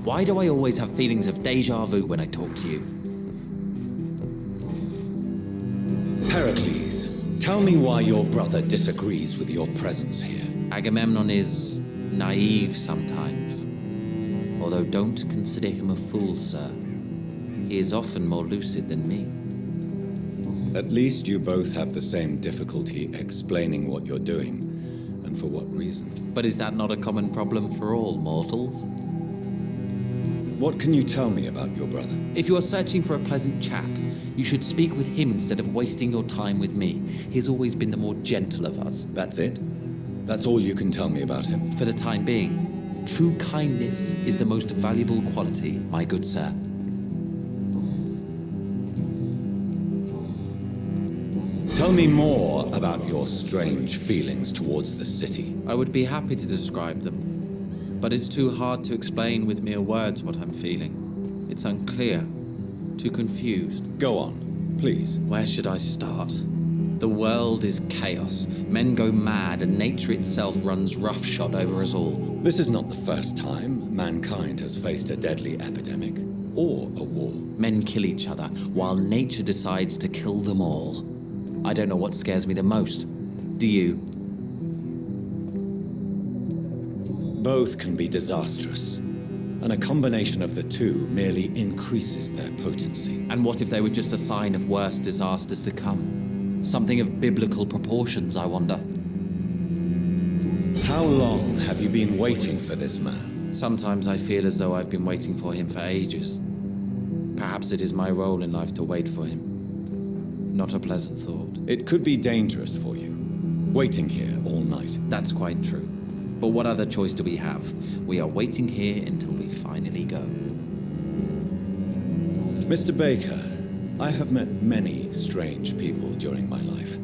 Why do I always have feelings of déjà vu when I talk to you? Pericles, tell me why your brother disagrees with your presence here. Agamemnon is naive sometimes. Although don't consider him a fool, sir. He is often more lucid than me. At least you both have the same difficulty explaining what you're doing, and for what reason. But is that not a common problem for all mortals? What can you tell me about your brother? If you are searching for a pleasant chat, you should speak with him instead of wasting your time with me. He's always been the more gentle of us. That's it? That's all you can tell me about him? For the time being, true kindness is the most valuable quality, my good sir. Tell me more about your strange feelings towards the city. I would be happy to describe them, but it's too hard to explain with mere words what I'm feeling. It's unclear, too confused. Go on, please. Where should I start? The world is chaos. Men go mad, and nature itself runs roughshod over us all. This is not the first time mankind has faced a deadly epidemic or a war. Men kill each other, while nature decides to kill them all. I don't know what scares me the most. Do you? Both can be disastrous, and a combination of the two merely increases their potency. And what if they were just a sign of worse disasters to come? Something of biblical proportions, I wonder. How long have you been waiting for this man? Sometimes I feel as though I've been waiting for him for ages. Perhaps it is my role in life to wait for him. Not a pleasant thought. It could be dangerous for you, waiting here all night. That's quite true. But what other choice do we have? We are waiting here until we finally go. Mr. Baker, I have met many strange people during my life,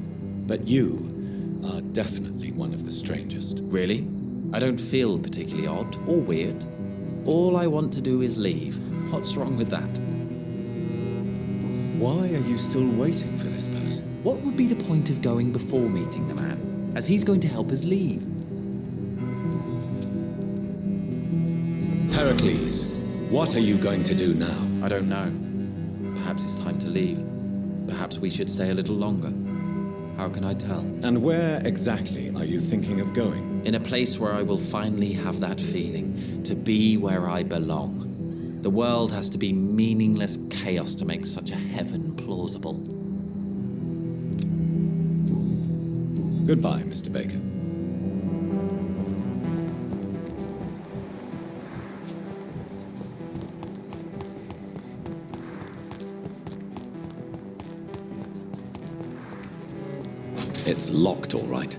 but you are definitely one of the strangest. Really? I don't feel particularly odd or weird. All I want to do is leave. What's wrong with that? Why are you still waiting for this person? What would be the point of going before meeting the man, as he's going to help us leave? Heracles, what are you going to do now? I don't know. Perhaps it's time to leave. Perhaps we should stay a little longer. How can I tell? And where exactly are you thinking of going? In a place where I will finally have that feeling, to be where I belong. The world has to be meaningless chaos to make such a heaven plausible. Goodbye, Mr. Baker. It's locked, all right.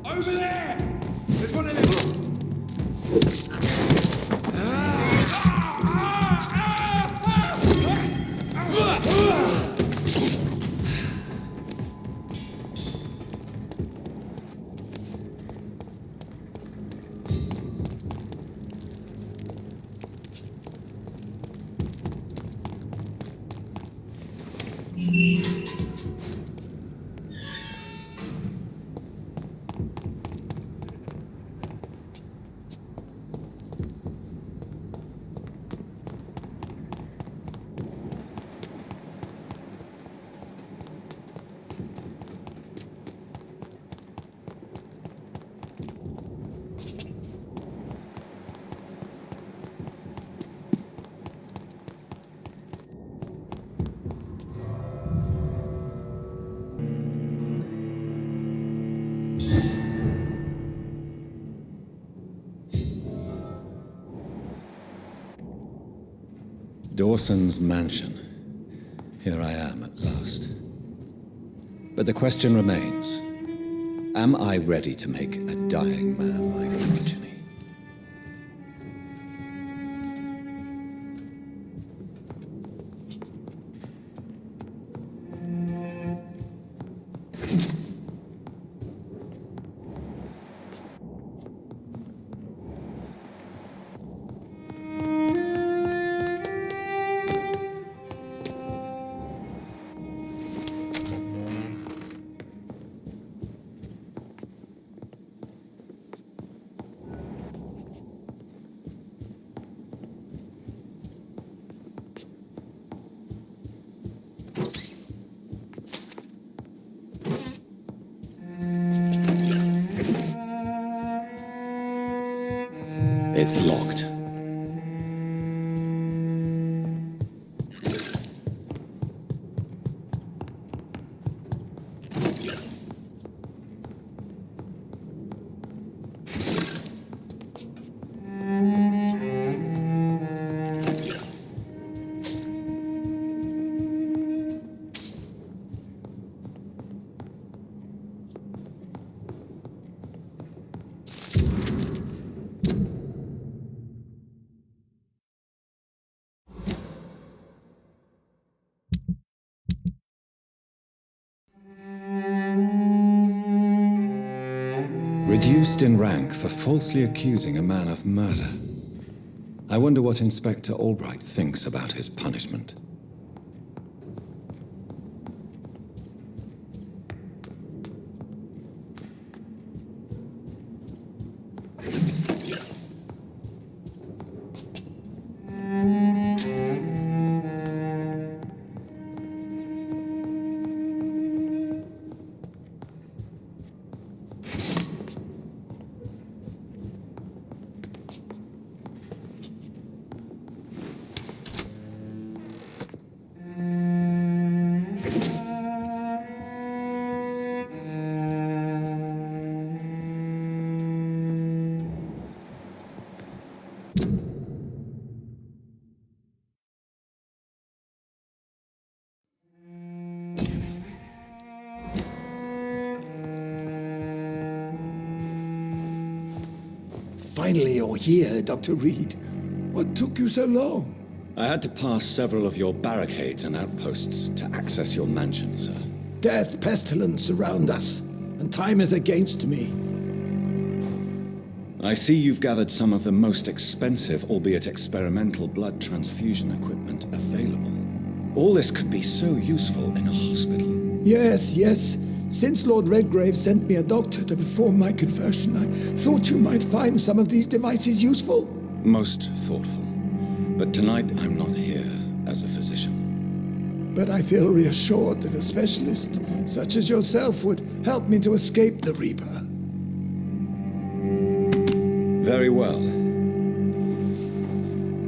Over there! There's one of them! Dawson's mansion. Here I am at last. But the question remains, am I ready to make a dying man my progeny? It's locked. Reduced in rank for falsely accusing a man of murder. I wonder what Inspector Albright thinks about his punishment. Finally, you're here, Dr. Reed. What took you so long? I had to pass several of your barricades and outposts to access your mansion, sir. Death, pestilence surround us, and time is against me. I see you've gathered some of the most expensive, albeit experimental, blood transfusion equipment available. All this could be so useful in a hospital. Yes. Since Lord Redgrave sent me a doctor to perform my conversion, I thought you might find some of these devices useful. Most thoughtful. But tonight I'm not here as a physician. But I feel reassured that a specialist such as yourself would help me to escape the Reaper. Very well.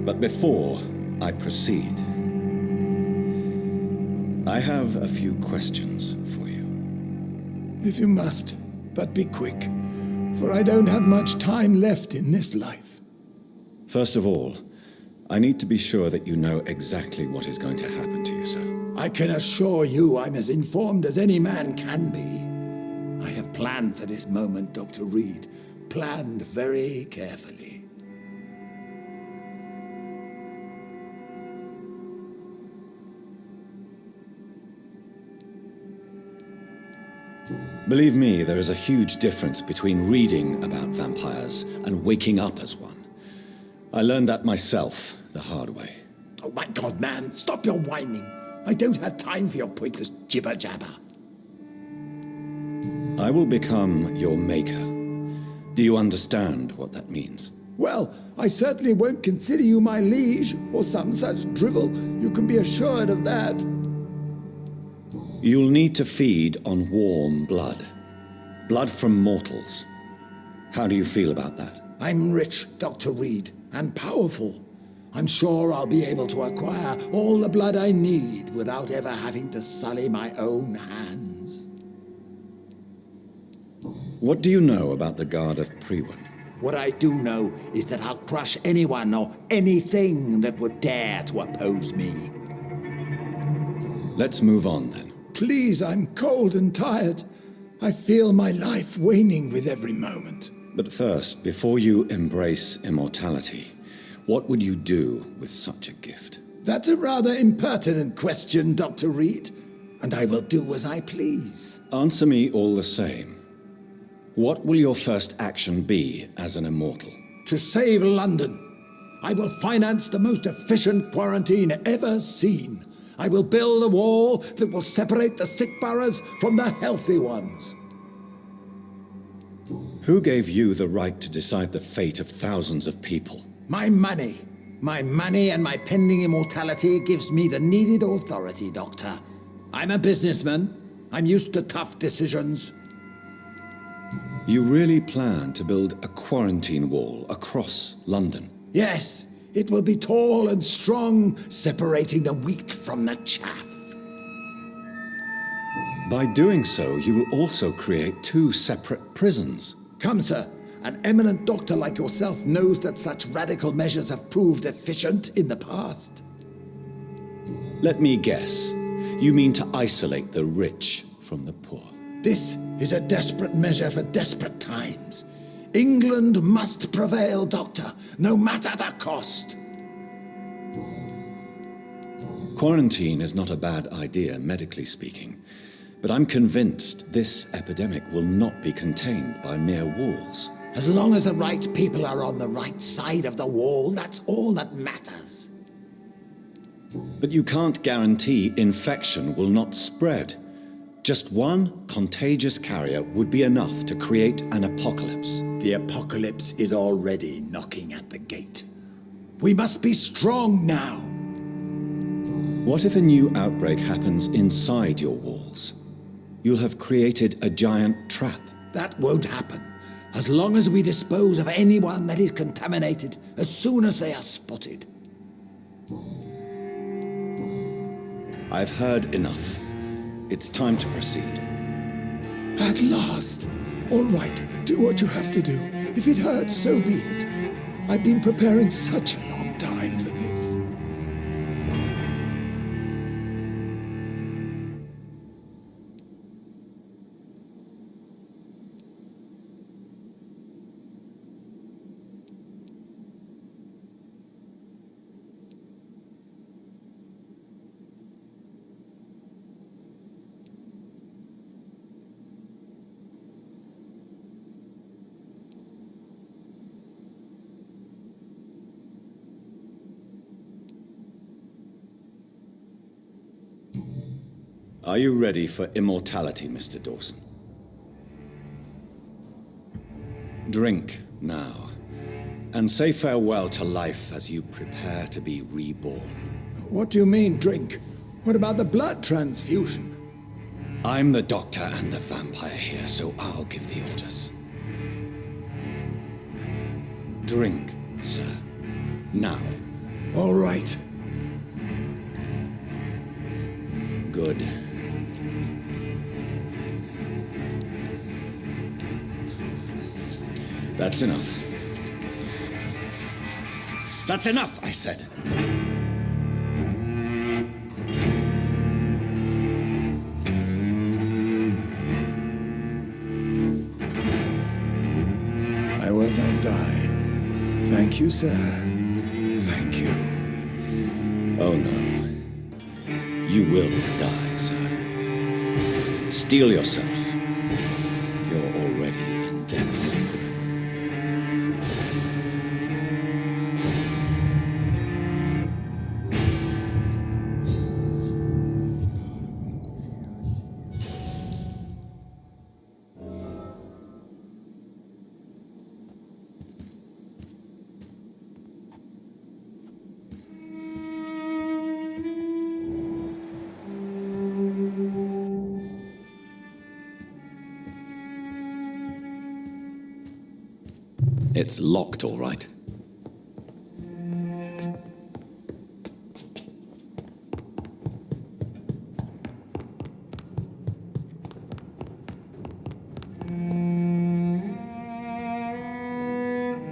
But before I proceed, I have a few questions for you. If you must, but be quick, for I don't have much time left in this life. First of all, I need to be sure that you know exactly what is going to happen to you, sir. I can assure you I'm as informed as any man can be. I have planned for this moment, Dr. Reed. Planned very carefully. Believe me, there is a huge difference between reading about vampires and waking up as one. I learned that myself the hard way. Oh my God, man, stop your whining. I don't have time for your pointless jibber-jabber. I will become your maker. Do you understand what that means? Well, I certainly won't consider you my liege or some such drivel. You can be assured of that. You'll need to feed on warm blood. Blood from mortals. How do you feel about that? I'm rich, Dr. Reed, and powerful. I'm sure I'll be able to acquire all the blood I need without ever having to sully my own hands. What do you know about the Guard of Priwen? What I do know is that I'll crush anyone or anything that would dare to oppose me. Let's move on then. Please, I'm cold and tired. I feel my life waning with every moment. But first, before you embrace immortality, what would you do with such a gift? That's a rather impertinent question, Dr. Reed, and I will do as I please. Answer me all the same. What will your first action be as an immortal? To save London, I will finance the most efficient quarantine ever seen. I will build a wall that will separate the sick boroughs from the healthy ones. Who gave you the right to decide the fate of thousands of people? My money. My money and my pending immortality gives me the needed authority, Doctor. I'm a businessman. I'm used to tough decisions. You really plan to build a quarantine wall across London? Yes, it will be tall and strong, separating the wheat from the chaff. By doing so, you will also create 2 separate prisons. Come, sir. An eminent doctor like yourself knows that such radical measures have proved efficient in the past. Let me guess. You mean to isolate the rich from the poor? This is a desperate measure for desperate times. England must prevail, Doctor, no matter the cost. Quarantine is not a bad idea, medically speaking. But I'm convinced this epidemic will not be contained by mere walls. As long as the right people are on the right side of the wall, that's all that matters. But you can't guarantee infection will not spread. Just one contagious carrier would be enough to create an apocalypse. The apocalypse is already knocking at the gate. We must be strong now. What if a new outbreak happens inside your walls? You'll have created a giant trap. That won't happen. As long as we dispose of anyone that is contaminated as soon as they are spotted. I've heard enough. It's time to proceed. At last. All right, do what you have to do. If it hurts, so be it. I've been preparing such a long time for this. Are you ready for immortality, Mr. Dawson? Drink now, and say farewell to life as you prepare to be reborn. What do you mean, drink? What about the blood transfusion? I'm the doctor and the vampire here, so I'll give the orders. Drink, sir. Now. All right. Good. That's enough. That's enough, I said. I will not die. Thank you, sir. Thank you. Oh no. You will die, sir. Steel yourself. You're already in death's grip. It's locked, all right.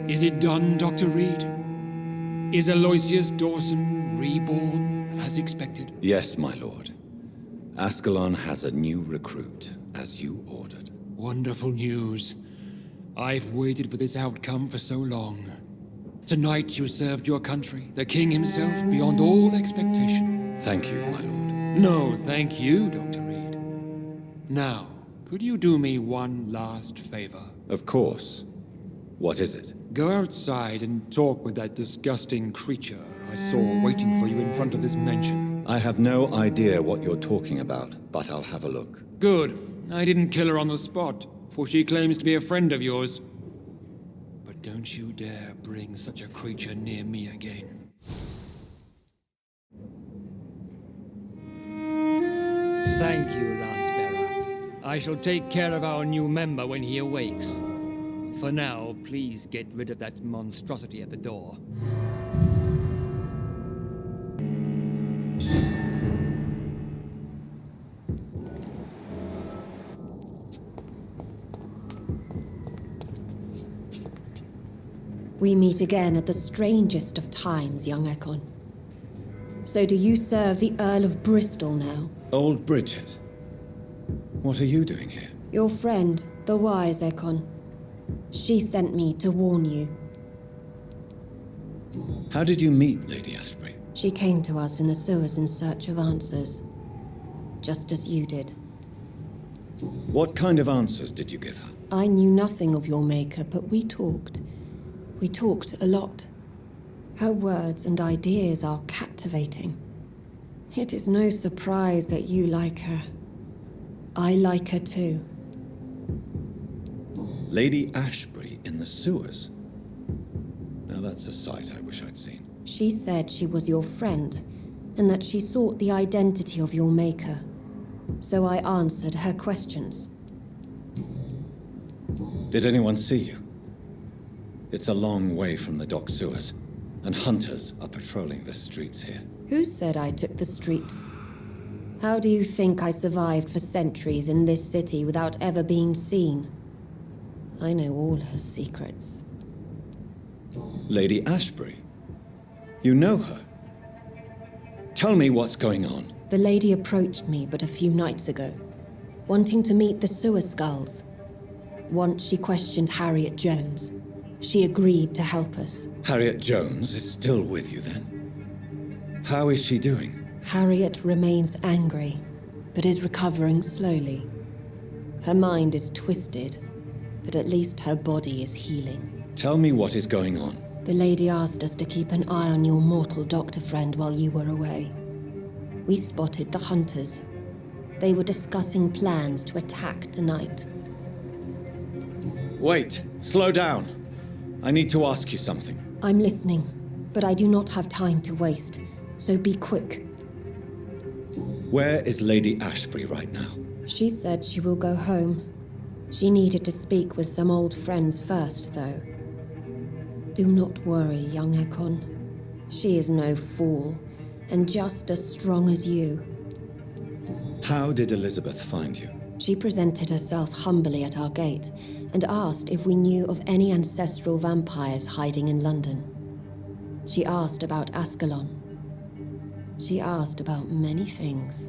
Is it done, Dr. Reed? Is Aloysius Dawson reborn as expected? Yes, my lord. Ascalon has a new recruit, as you ordered. Wonderful news. I've waited for this outcome for so long. Tonight you served your country, the king himself, beyond all expectation. Thank you, my lord. No, thank you, Dr. Reed. Now, could you do me one last favor? Of course. What is it? Go outside and talk with that disgusting creature I saw waiting for you in front of this mansion. I have no idea what you're talking about, but I'll have a look. Good. I didn't kill her on the spot, for she claims to be a friend of yours. But don't you dare bring such a creature near me again. Thank you, Lance-Bearer. I shall take care of our new member when he awakes. For now, please get rid of that monstrosity at the door. We meet again at the strangest of times, young Ekon. So do you serve the Earl of Bristol now? Old Bridget. What are you doing here? Your friend, the wise Ekon. She sent me to warn you. How did you meet Lady Ashbury? She came to us in the sewers in search of answers. Just as you did. What kind of answers did you give her? I knew nothing of your maker, but we talked. We talked a lot. Her words and ideas are captivating. It is no surprise that you like her. I like her too. Lady Ashbury in the sewers? Now that's a sight I wish I'd seen. She said she was your friend, and that she sought the identity of your maker. So I answered her questions. Did anyone see you? It's a long way from the dock sewers, and hunters are patrolling the streets here. Who said I took the streets? How do you think I survived for centuries in this city without ever being seen? I know all her secrets. Lady Ashbury? You know her? Tell me what's going on. The lady approached me but a few nights ago, wanting to meet the sewer skulls. Once she questioned Harriet Jones. She agreed to help us. Harriet Jones is still with you then? How is she doing? Harriet remains angry, but is recovering slowly. Her mind is twisted, but at least her body is healing. Tell me what is going on. The lady asked us to keep an eye on your mortal doctor friend while you were away. We spotted the hunters. They were discussing plans to attack tonight. Wait, slow down. I need to ask you something. I'm listening, but I do not have time to waste, so be quick. Where is Lady Ashbury right now? She said she will go home. She needed to speak with some old friends first, though. Do not worry, young Ekon. She is no fool, and just as strong as you. How did Elizabeth find you? She presented herself humbly at our gate, and asked if we knew of any ancestral vampires hiding in London. She asked about Ascalon. She asked about many things.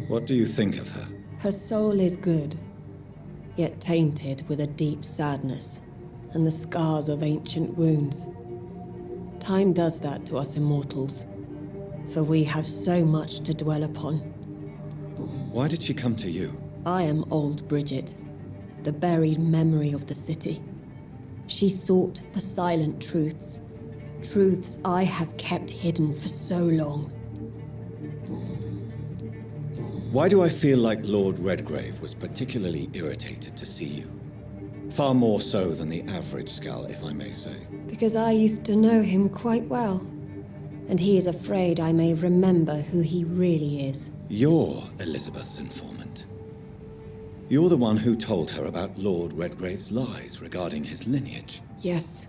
What do you think of her? Her soul is good, yet tainted with a deep sadness and the scars of ancient wounds. Time does that to us immortals, for we have so much to dwell upon. Why did she come to you? I am old Bridget, the buried memory of the city. She sought the silent truths, truths I have kept hidden for so long. Why do I feel like Lord Redgrave was particularly irritated to see you? Far more so than the average Skull, if I may say. Because I used to know him quite well, and he is afraid I may remember who he really is. You're Elizabeth's informant. You're the one who told her about Lord Redgrave's lies regarding his lineage. Yes,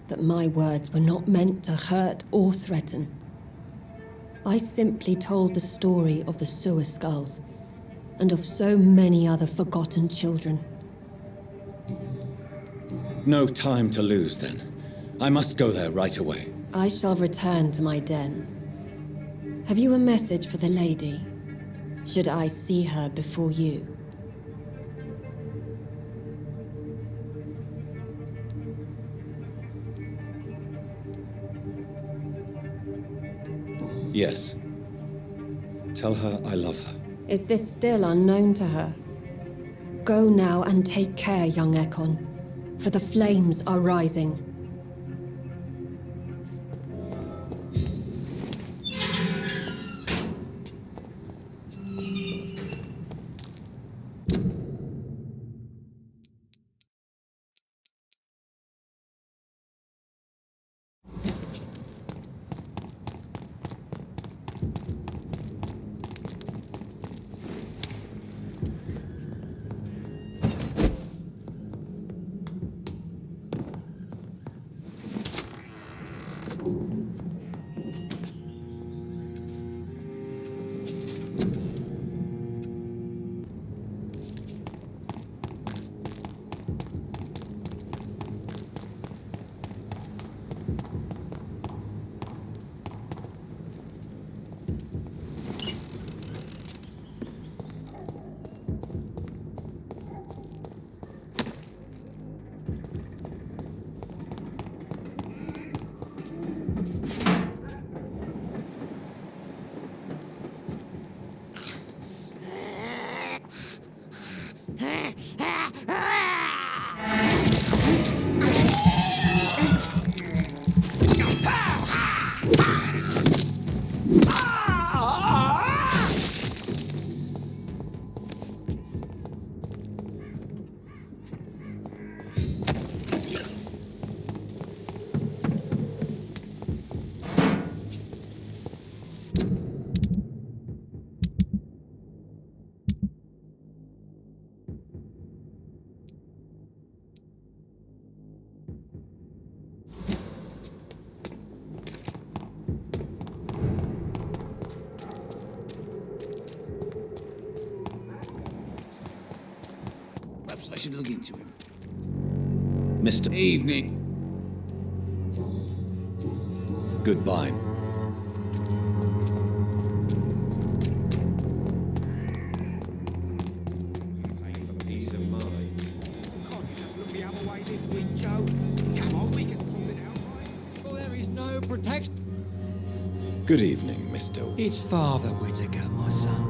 but my words were not meant to hurt or threaten. I simply told the story of the sewer skulls, and of so many other forgotten children. No time to lose, then. I must go there right away. I shall return to my den. Have you a message for the lady? Should I see her before you? Yes. Tell her I love her. Is this still unknown to her? Go now and take care, young Ekon, for the flames are rising. I should look into him. Mr. Evening. Goodbye. Well, there is no protection. Good evening, Mr. It's Father Whitaker, my son.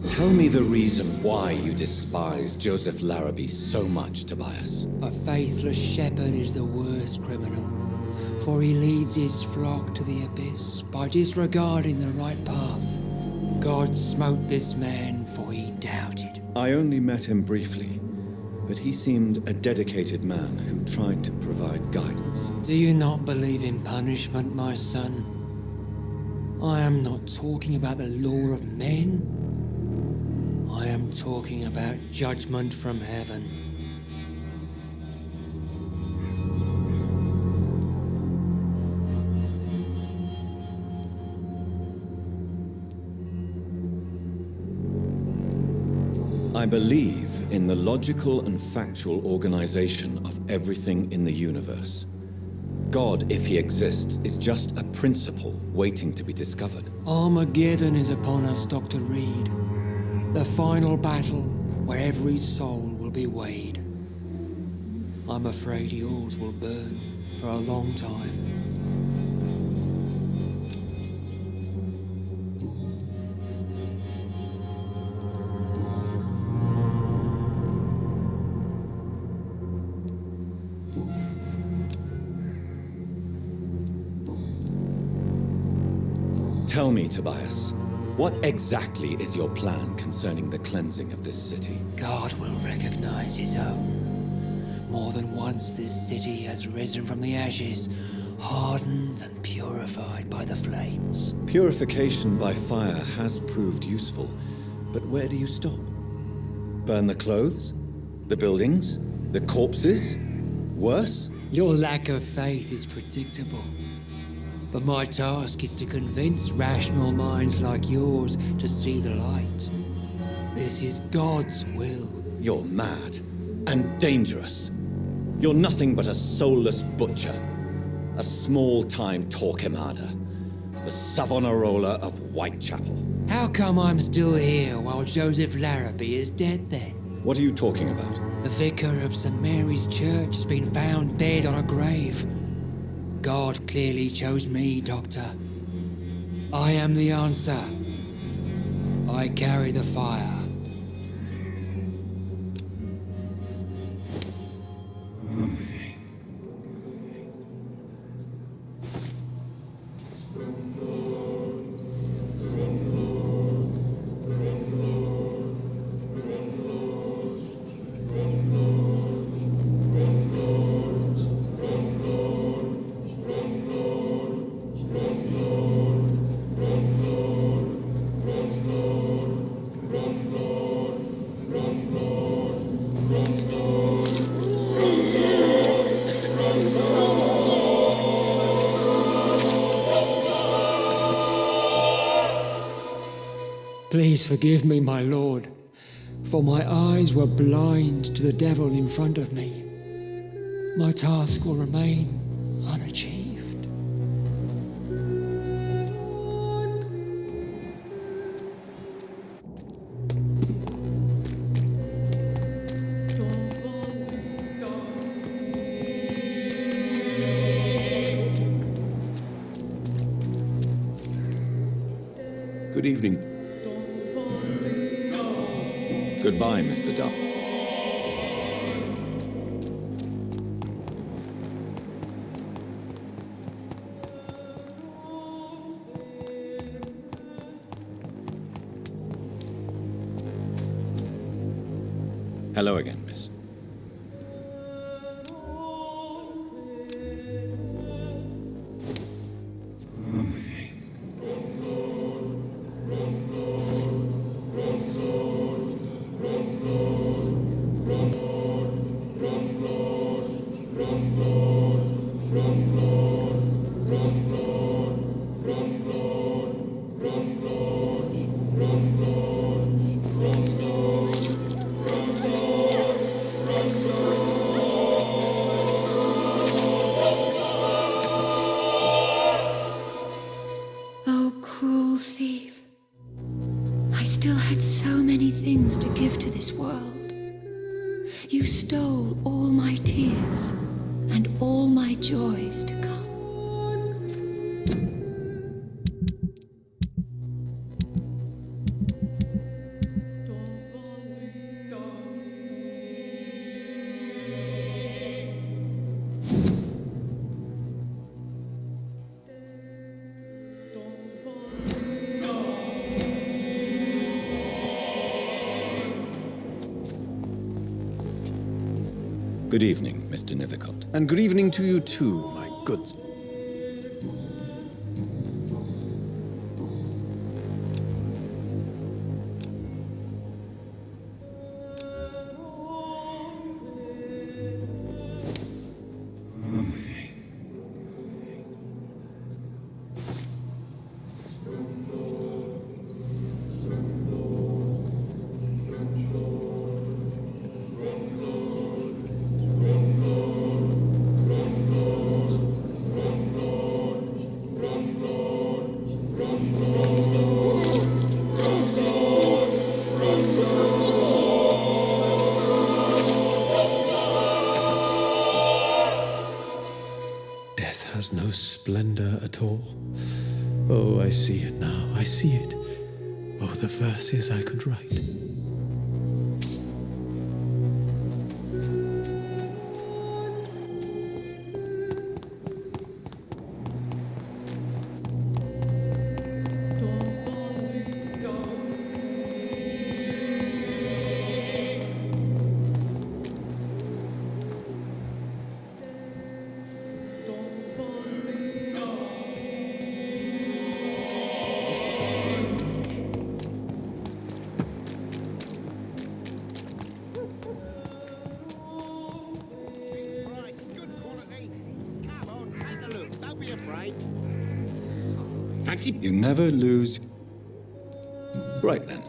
Tell me the reason why you despise Joseph Larrabee so much, Tobias. A faithless shepherd is the worst criminal, for he leads his flock to the abyss by disregarding the right path. God smote this man, for he doubted. I only met him briefly, but he seemed a dedicated man who tried to provide guidance. Do you not believe in punishment, my son? I am not talking about the law of men. I am talking about judgment from heaven. I believe in the logical and factual organization of everything in the universe. God, if he exists, is just a principle waiting to be discovered. Armageddon is upon us, Dr. Reed. The final battle where every soul will be weighed. I'm afraid yours will burn for a long time. Tell me, Tobias, what exactly is your plan concerning the cleansing of this city? God will recognize his own. More than once this city has risen from the ashes, hardened and purified by the flames. Purification by fire has proved useful, but where do you stop? Burn the clothes? The buildings? The corpses? Worse? Your lack of faith is predictable. But my task is to convince rational minds like yours to see the light. This is God's will. You're mad. and dangerous. You're nothing but a soulless butcher, a small-time Torquemada, the Savonarola of Whitechapel. How come I'm still here while Joseph Larrabee is dead then? What are you talking about? The vicar of St. Mary's Church has been found dead on a grave. God clearly chose me, Doctor. I am the answer. I carry the fire. Please forgive me, my lord, for my eyes were blind to the devil in front of me. My task will remain unachieved. Good evening. Goodbye, Mr. Duff. Hello again, miss. Oh, cruel thief. I still had so many things to give to this world. You stole all my tears and all my joys to come. Good evening, Mr. Nethercott. And good evening to you too, my good... has no splendor at all. Oh, I see it now, I see it. Oh, the verses I could write. You never lose. Right then.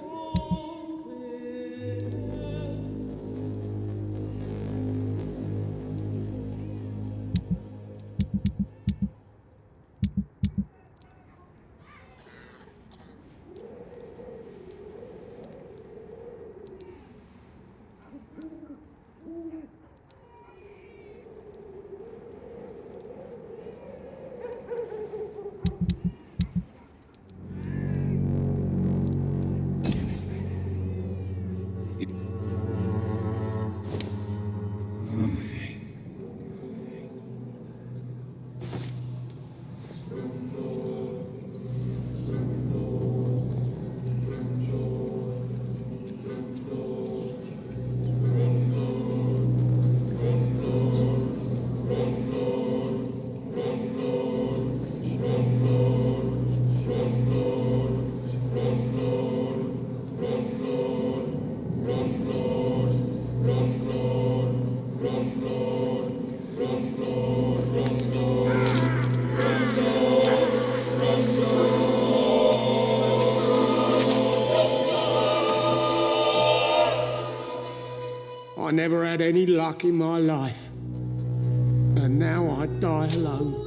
I never had any luck in my life. And now I die alone.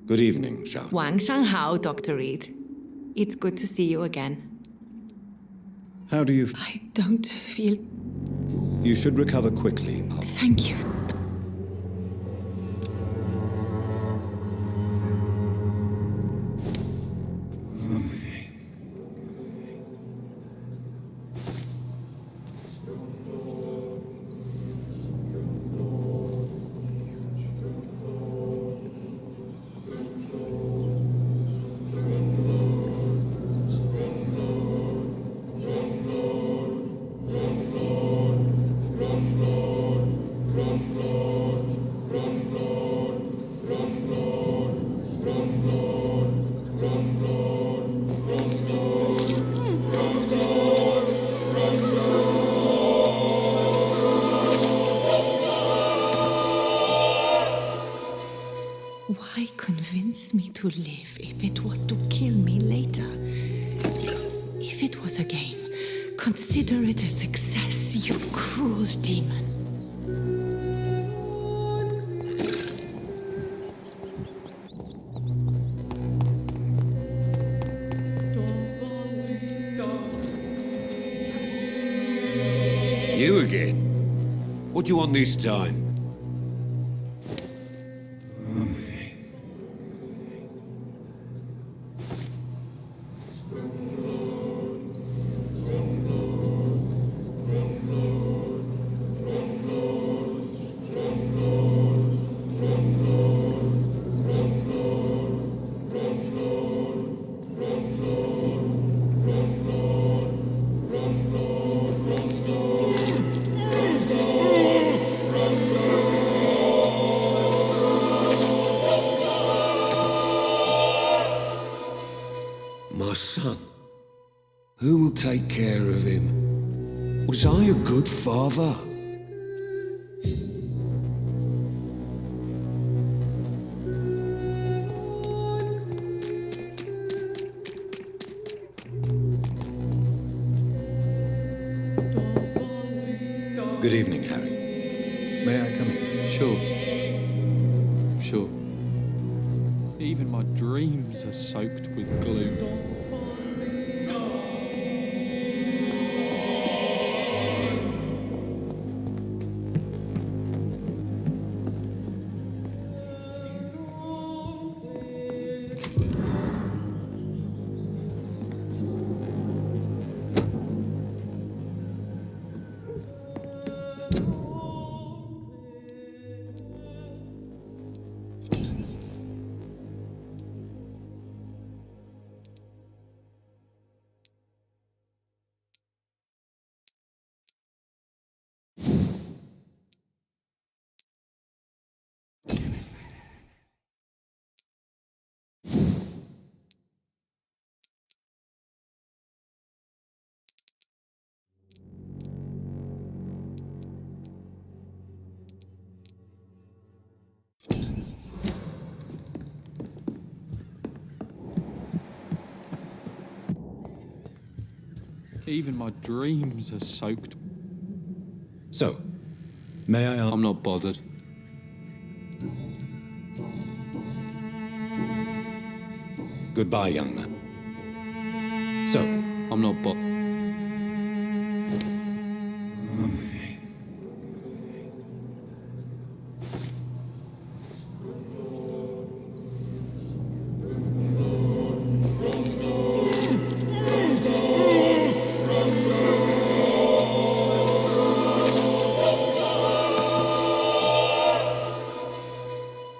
Good evening, Shao. 晚上好, Dr. Reed. It's good to see you again. How do you... I don't feel... You should recover quickly. Thank you. Why convince me to live if it was to kill me later? If it was a game, consider it a success, you cruel demon. You again? What do you want this time? My son. Who will take care of him? Was I a good father? Good evening, Harry. May I come in? Sure. Even my dreams are soaked with glue. Even my dreams are soaked. So, may I ask... I'm not bothered. Goodbye, young man. So, I'm not Bob.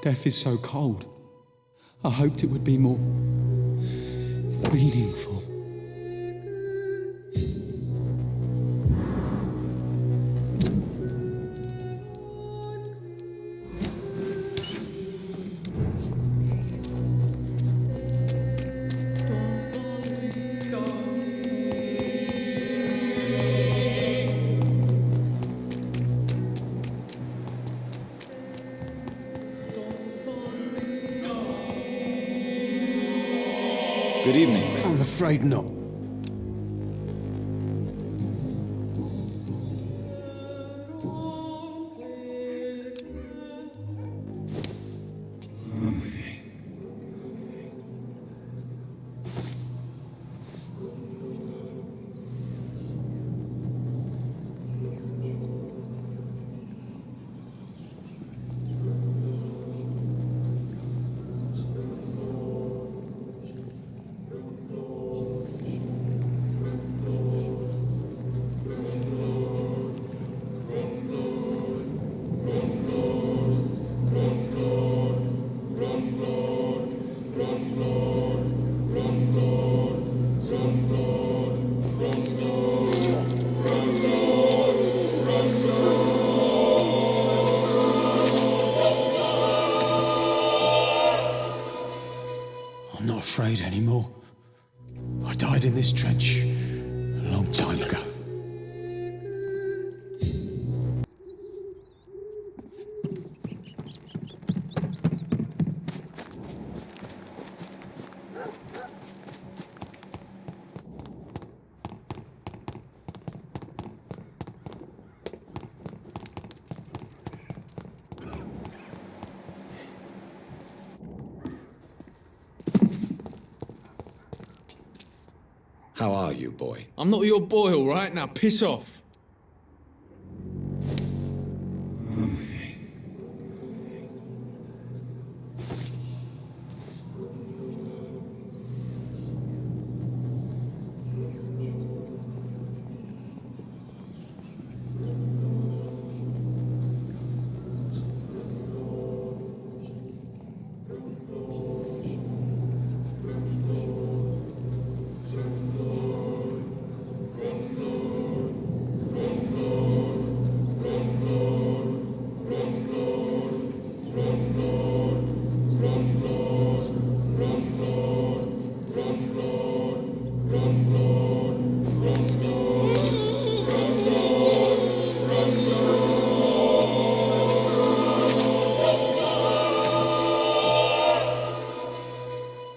Death is so cold. I hoped it would be more meaningful. Good evening, mate. I'm afraid not. I'm not afraid anymore. I died in this trench a long time ago. How are you, boy? I'm not your boy, all right? Now piss off.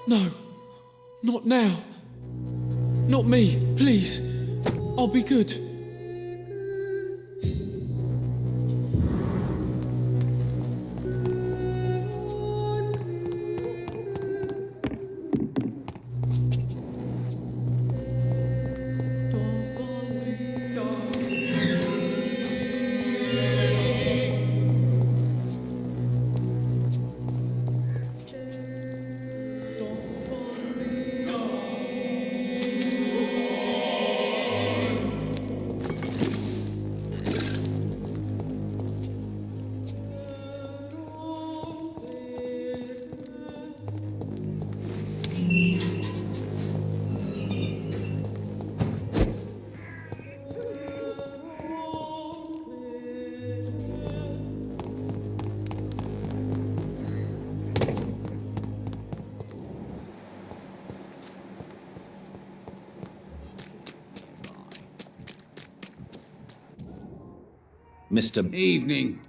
No, not now. Not me, please. I'll be good. Mr. Evening.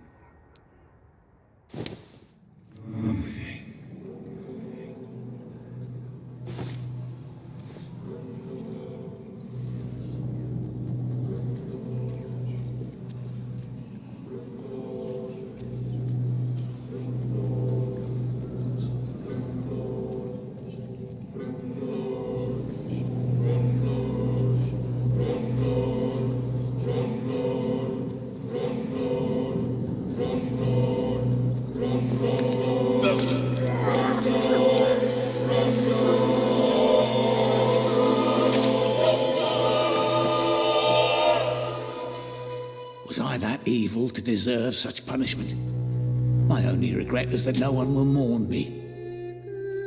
evil to deserve such punishment. My only regret is that no one will mourn me,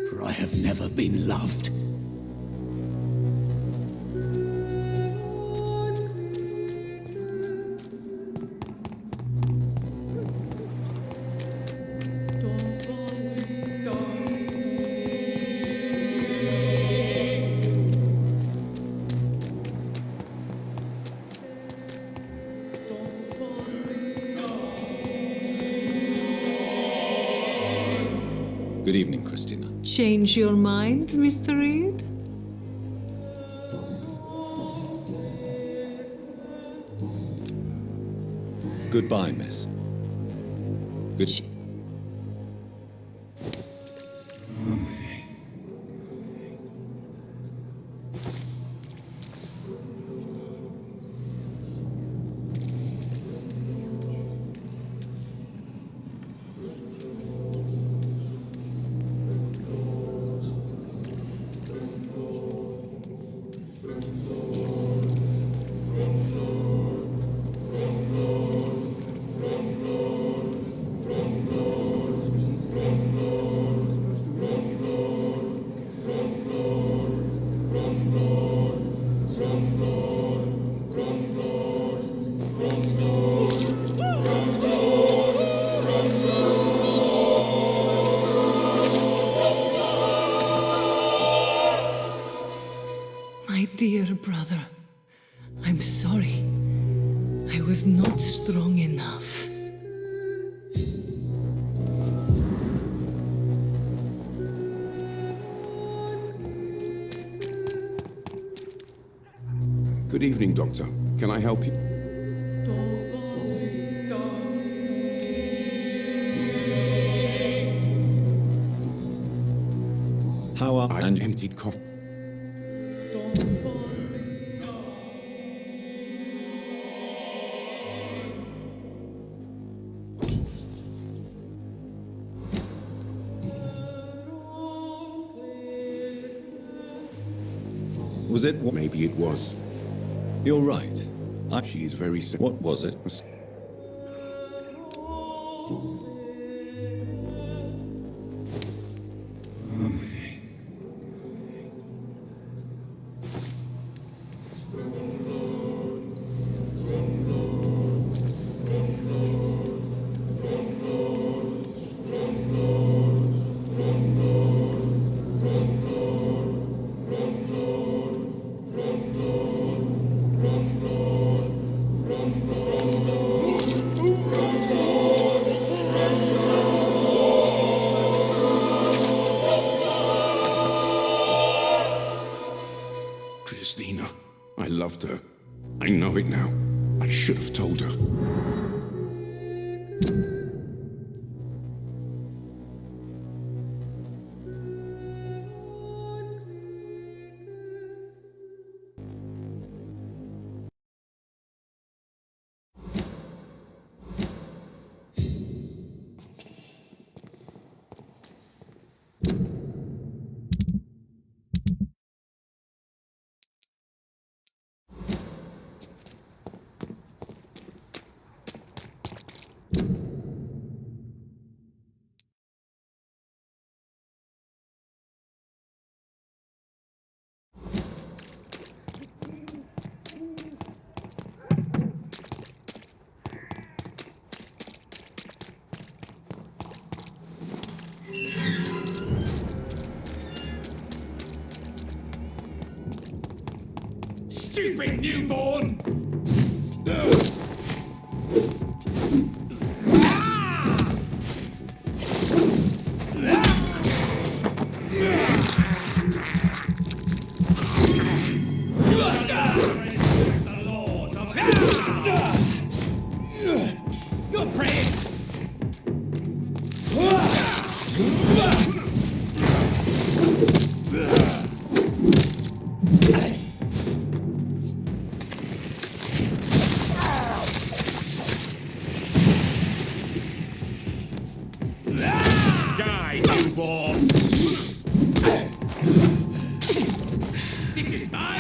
for I have never been loved. Good evening, Christina. Change your mind, Mr. Reed? Goodbye, miss. Good. My dear brother, I'm sorry. I was not strong enough. Good evening, Doctor. Can I help you? How are I emptied coffee. Was it? Maybe it was. You're right. She is very sick. What was it? Christina. I loved her. I know it now. I should have told her. Stupid newborn! You're praying! Die, newborn! This is mine!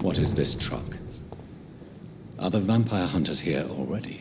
What is this truck? Are the vampire hunters here already?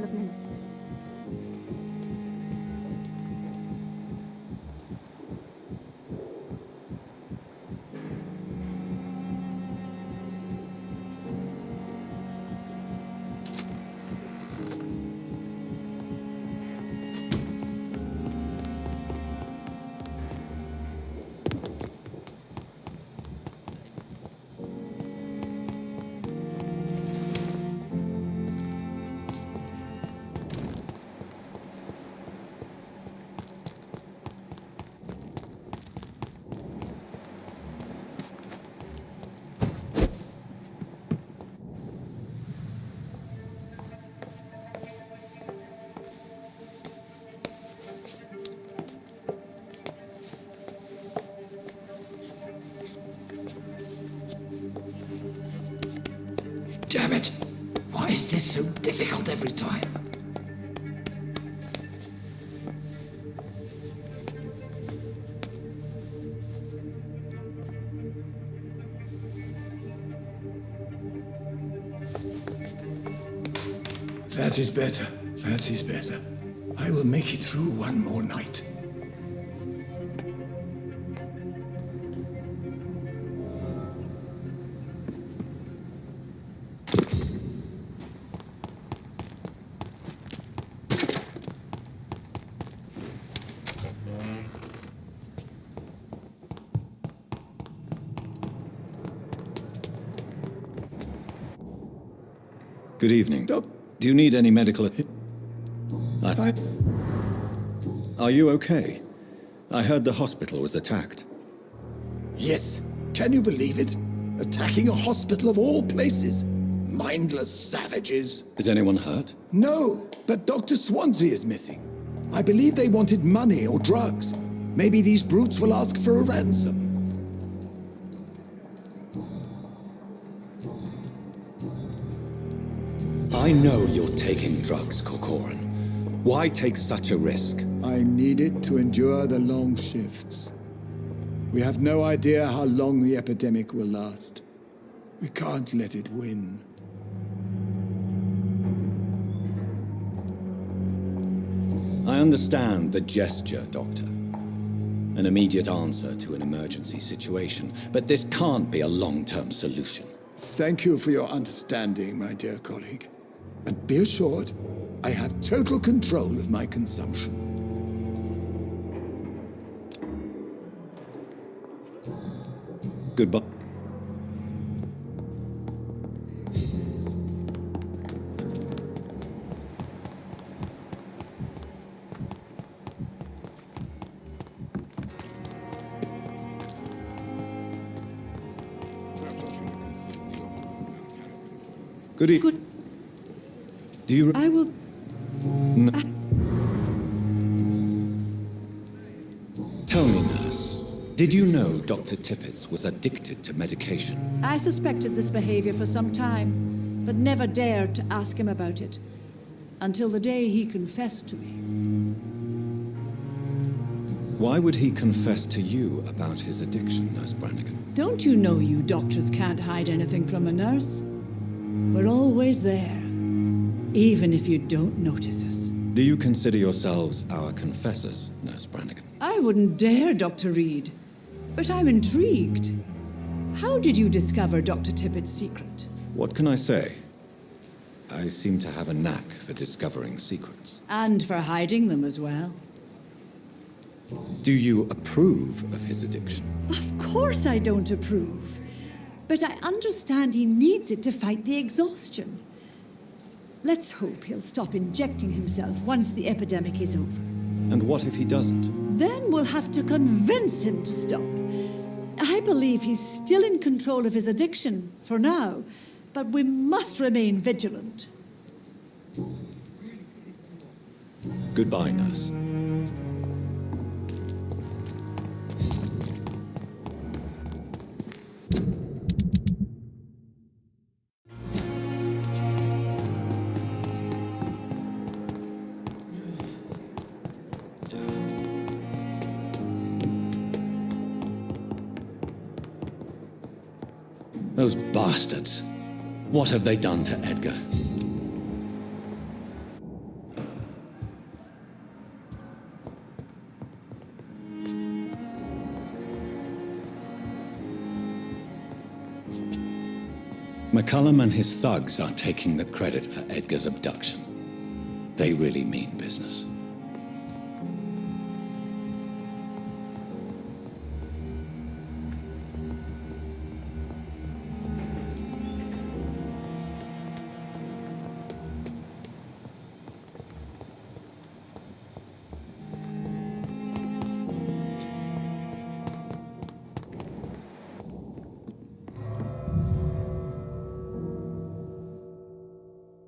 couple of minutes. Damn it! Why is this so difficult every time? That is better. That is better. I will make it through one more night. Good evening. Do you need any medical... Are you okay? I heard the hospital was attacked. Yes. Can you believe it? Attacking a hospital of all places. Mindless savages. Is anyone hurt? No, but Dr. Swansea is missing. I believe they wanted money or drugs. Maybe these brutes will ask for a ransom. I know you're taking drugs, Corcoran. Why take such a risk? I need it to endure the long shifts. We have no idea how long the epidemic will last. We can't let it win. I understand the gesture, Doctor. An immediate answer to an emergency situation. But this can't be a long-term solution. Thank you for your understanding, my dear colleague. And be assured, I have total control of my consumption. Goodbye. Good evening. Do you... I will... No. Tell me, nurse, did you know Dr. Tippett was addicted to medication? I suspected this behavior for some time, but never dared to ask him about it. Until the day he confessed to me. Why would he confess to you about his addiction, Nurse Brannigan? Don't you know you doctors can't hide anything from a nurse? We're always there. Even if you don't notice us. Do you consider yourselves our confessors, Nurse Brannigan? I wouldn't dare, Dr. Reed. But I'm intrigued. How did you discover Dr. Tippett's secret? What can I say? I seem to have a knack for discovering secrets. And for hiding them as well. Do you approve of his addiction? Of course I don't approve. But I understand he needs it to fight the exhaustion. Let's hope he'll stop injecting himself once the epidemic is over. And what if he doesn't? Then we'll have to convince him to stop. I believe he's still in control of his addiction, for now, but we must remain vigilant. Goodbye, nurse. Those bastards. What have they done to Edgar? McCullum and his thugs are taking the credit for Edgar's abduction. They really mean business.